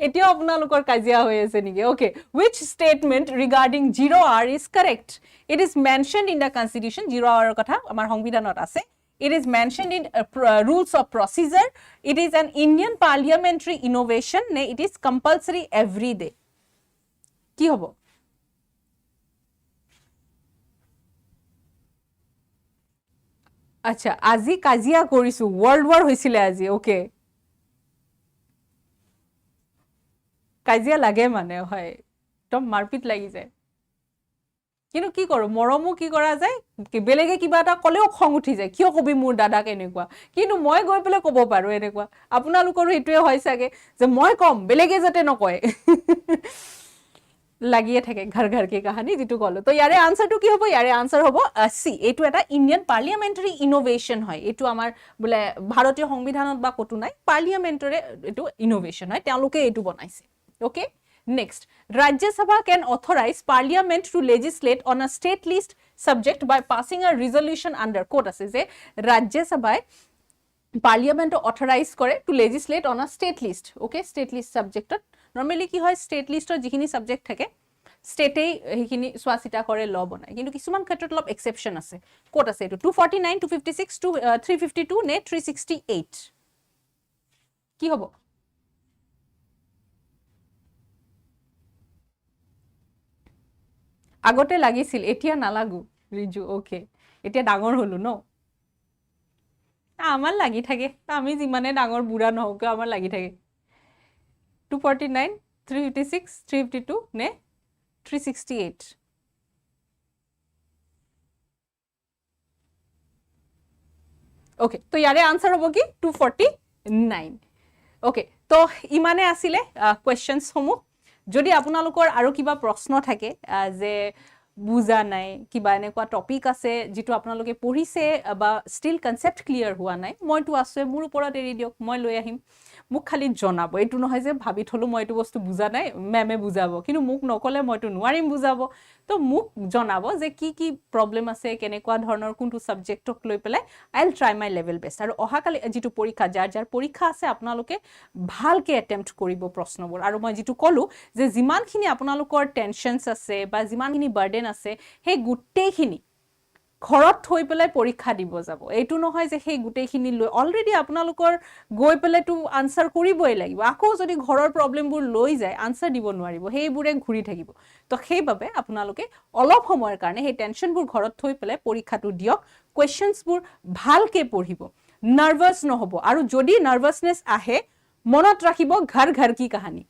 এতিয়াও আপোনালোকৰ কাজিয়া হৈ আছে নেকি okay which statement regarding 0R is correct it is mentioned in the constitution 0R কথা আমাৰ সংবিধানত আছে it is mentioned in rules of procedure it is an Indian parliamentary innovation ne it is compulsory every day কি হ'ব আচ্ছা আজি কাজিয়া কৰিছো ওয়াৰ্ল্ড ওয়াৰ হৈছিলে আজি ওকে কাজিয়া লাগে মানে হয় একদম মাৰপিট লাগি যায় কিন্তু কি কৰো মৰমো কি কৰা যায় বেলেগে কিবা এটা কলেও খং উঠি যায় কিয় কবি মোৰ দাদাক এনেকুৱা কিন্তু মই গৈ পেলে ক'ব পাৰো এনেকুৱা আপোনালোকৰো এটোৱে হয় সাগে যে মই কম বেলেগে যাতে নকয় লাগিয়ে থাকে ঘৰ ঘৰ কি কাহিনী যেটো কলো তো ইয়াৰে আনসাৰটো কি হ'ব ইয়াৰে আনসাৰ হ'ব সি এটো এটা ইন্ডিয়ান পাৰ্লিয়ামেন্টাৰী ইনোভেশন হয় এটো আমাৰ বলে ভাৰতীয় সংবিধানত বা কতো নাই পাৰ্লিয়ামেন্টাৰী এটো ইনোভেশন হয় তেওঁলোকে এটো বনাইছে okay next Rajya Sabha can authorize parliament to legislate on a state list subject by passing a resolution under quote ase je Rajya Sabha parliament authorize kore to legislate on a state list okay state list subject normally ki hoy state list or jikhini subject thake state ei hekini swasita kore law banai kintu kisuman khetrot lop exception ase quote ase etu 249 256 to 352 ne 368 ki hobo আগতে লাগিছিল এতিয়া নালাগু ৰিজু ওকে এতিয়া ডাঙৰ হলো ন আমাৰ লাগি থাকে আমি যিমানে ডাঙৰ বুঢ়া নহওক আমাৰ লাগি থাকে 249 356 352 নে 368 ওকে তো ইয়াৰে আনসাৰ হ'ব কি 249 ওকে তো ইমানে আছিলে কোৱেশ্চনস সমূহ যদি আপোনালোকৰ আৰু কিবা প্ৰশ্ন থাকে যে বুজা নাই কিবা এনেকুৱা টপিক আছে যেটো আপোনালোকে পঢ়িছে বা ষ্টিল কনসেপ্ট ক্লিয়াৰ হোৱা নাই মইটো আছে মোৰ ওপৰত এৰি দিয়ক মই লৈ আহিম মোক খালি জনাব এইটো নহয় যে ভাবি থলো মই এইটো বস্তু বুজা নাই মেমে বুজাব কিন্তু মোক নকলে মইতো নোৱাৰিম বুজাব তো মোক জনাব যে কি প্ৰবলেম আছে কেনেকুৱা ধৰণৰ কোনটো সাবজেক্টক লৈ পেলাই I will try my level best আৰু অহাকালি যিটো পৰীক্ষা যাৰ পৰীক্ষা আছে আপোনালোকে ভালকে এটেম্প্ট কৰিব প্ৰশ্নবোৰ আৰু মই যিটো কলো যে যিমানখিনি আপোনালোকৰ টেনশনছ আছে বা যিমানখিনি বাৰ্ডেন আছে সেই গোটেইখিনি ঘৰত থৈ পেলাই পৰীক্ষা দিব যাব এইটো নহয় যে সেই গোটেইখিনি লৈ অলৰেডি আপোনালোকৰ গৈ পেলাইতো আনসাৰ কৰিবই লাগিব আকৌ যদি ঘৰৰ প্ৰবলেমবোৰ লৈ যায় আনসাৰ দিব নোৱাৰিব সেইবোৰে ঘূৰি থাকিব তো সেইবাবে আপোনালোকে অলপ সময়ৰ কাৰণে সেই টেনশনবোৰ ঘৰত থৈ পেলাই পৰীক্ষাটো দিয়ক কোৱেশ্চনছবোৰ ভালকে পঢ়িব নাৰ্ভাছ নহব আৰু যদি নাৰ্ভাছনেছ আহে মনত ৰাখিব ঘৰ ঘৰ কি কাহানী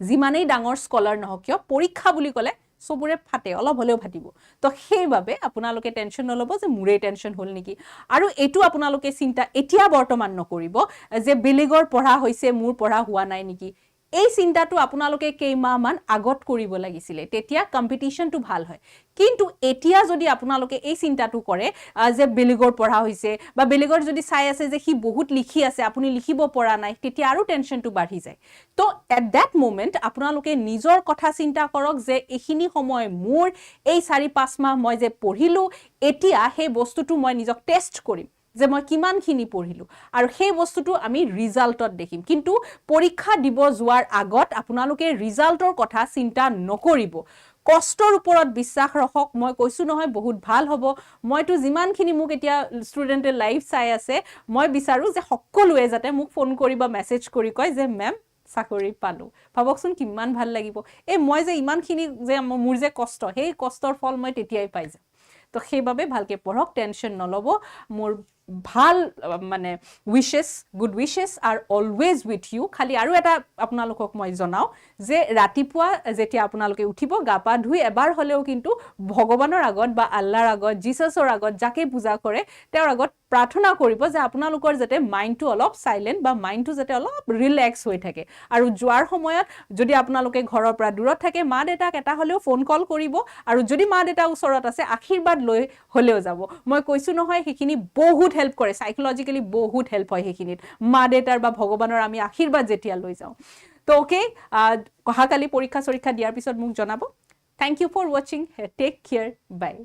যিমানেই ডাঙৰ স্কলাৰ নহওক কিয় পৰীক্ষা বুলি ক'লে সবুৰে ফাটে অলপ হলেও ফাটিব তো সেইবাবে আপোনালোকে টেনশন নলব যে মুৰে টেনশন হল নেকি আৰু এটো আপোনালোকে চিন্তা এতিয়া বৰ্তমান নকৰিব যে বেলেগৰ পঢ়া হৈছে মোৰ পঢ়া হোৱা নাই নেকি এই চিন্তাটো আপোনালোকে কেইমাহ মান আগত কৰিব লাগিছিল তেতিয়া কম্পিটিশনটো ভাল হয় কিন্তু এতিয়া যদি আপোনালোকে এই চিন্তাটো কৰে যে বেলেগৰ পঢ়া হৈছে বা বেলেগৰ যদি চাই আছে যে হি বহুত লিখি আছে আপুনি লিখিব পৰা নাই তেতিয়া আৰু টেনশনটো বাঢ়ি যায় তো এট দ্যাট মোমেন্ট আপোনালোকে নিজৰ কথা চিন্তা কৰক যে এইখিনি সময় মোৰ এই 4-5 মাহ মই যে পঢ়িলো এতিয়া সেই বস্তুটো মই নিজক টেষ্ট কৰিম যে মই কিমানখিনি পঢ়িলো আৰু সেই বস্তুটো আমি ৰিজাল্টত দেখিম কিন্তু পৰীক্ষা দিব যোৱাৰ আগত আপোনালোকে ৰিজাল্টৰ কথা চিন্তা নকৰিব কষ্টৰ ওপৰত বিশ্বাস ৰাখক মই কৈছো নহয় বহুত ভাল হ'ব মইতো যিমানখিনি মোক এতিয়া ষ্টুডেন্টে লাইভ চাই আছে মই বিচাৰো যে সকলোৱে যাতে মোক ফোন কৰি বা মেছেজ কৰি কয় যে মেম চাকৰি পালো ভাবকচোন কিমান ভাল লাগিব এই মই যে ইমানখিনি যে মোৰ যে কষ্ট সেই কষ্টৰ ফল মই তেতিয়াই পাই যাম তো সেইবাবে ভালকে পঢ়ক টেনশন নলব মোৰ ভাল মানে wishes good wishes are always with you খালি আৰু এটা আপোনালোকক মই জনাও যে ৰাতিপুৱা যেতিয়া আপোনালোকে উঠিব গাপা ধুই এবাৰ হলেও কিন্তু ভগৱানৰ আগত বা আল্লাহৰ আগত জিসাছৰ আগত যাকে পূজা কৰে তেওঁৰ আগত প্ৰাৰ্থনা কৰিব যে আপোনালোকৰ যাতে মাইণ্ডটো অলপ সাইলেন্ট বা মাইণ্ডটো যাতে অলপ ৰিলেক্স হৈ থাকে আৰু যোৱাৰ সময়ত যদি আপোনালোকে ঘৰৰ পৰা দূৰত থাকে মা দেউতাক এটা হলেও ফোন কল কৰিব আৰু যদি মা দেউতা ওচৰত আছে আশীৰ্বাদ লৈ হলেও যাব মই কৈছো নহয় সেইখিনি বহুত হেল্প কৰে সাইকোলজিক্যালি বহুত হেল্প হয় সেইখিনিত মা দেউতাৰ বা ভগৱানৰ আমি আশীৰ্বাদ যেতিয়া লৈ যাওঁ তো ওকে অহাকালি পৰীক্ষা দিয়াৰ পিছত মোক জনাব thank you for watching take care by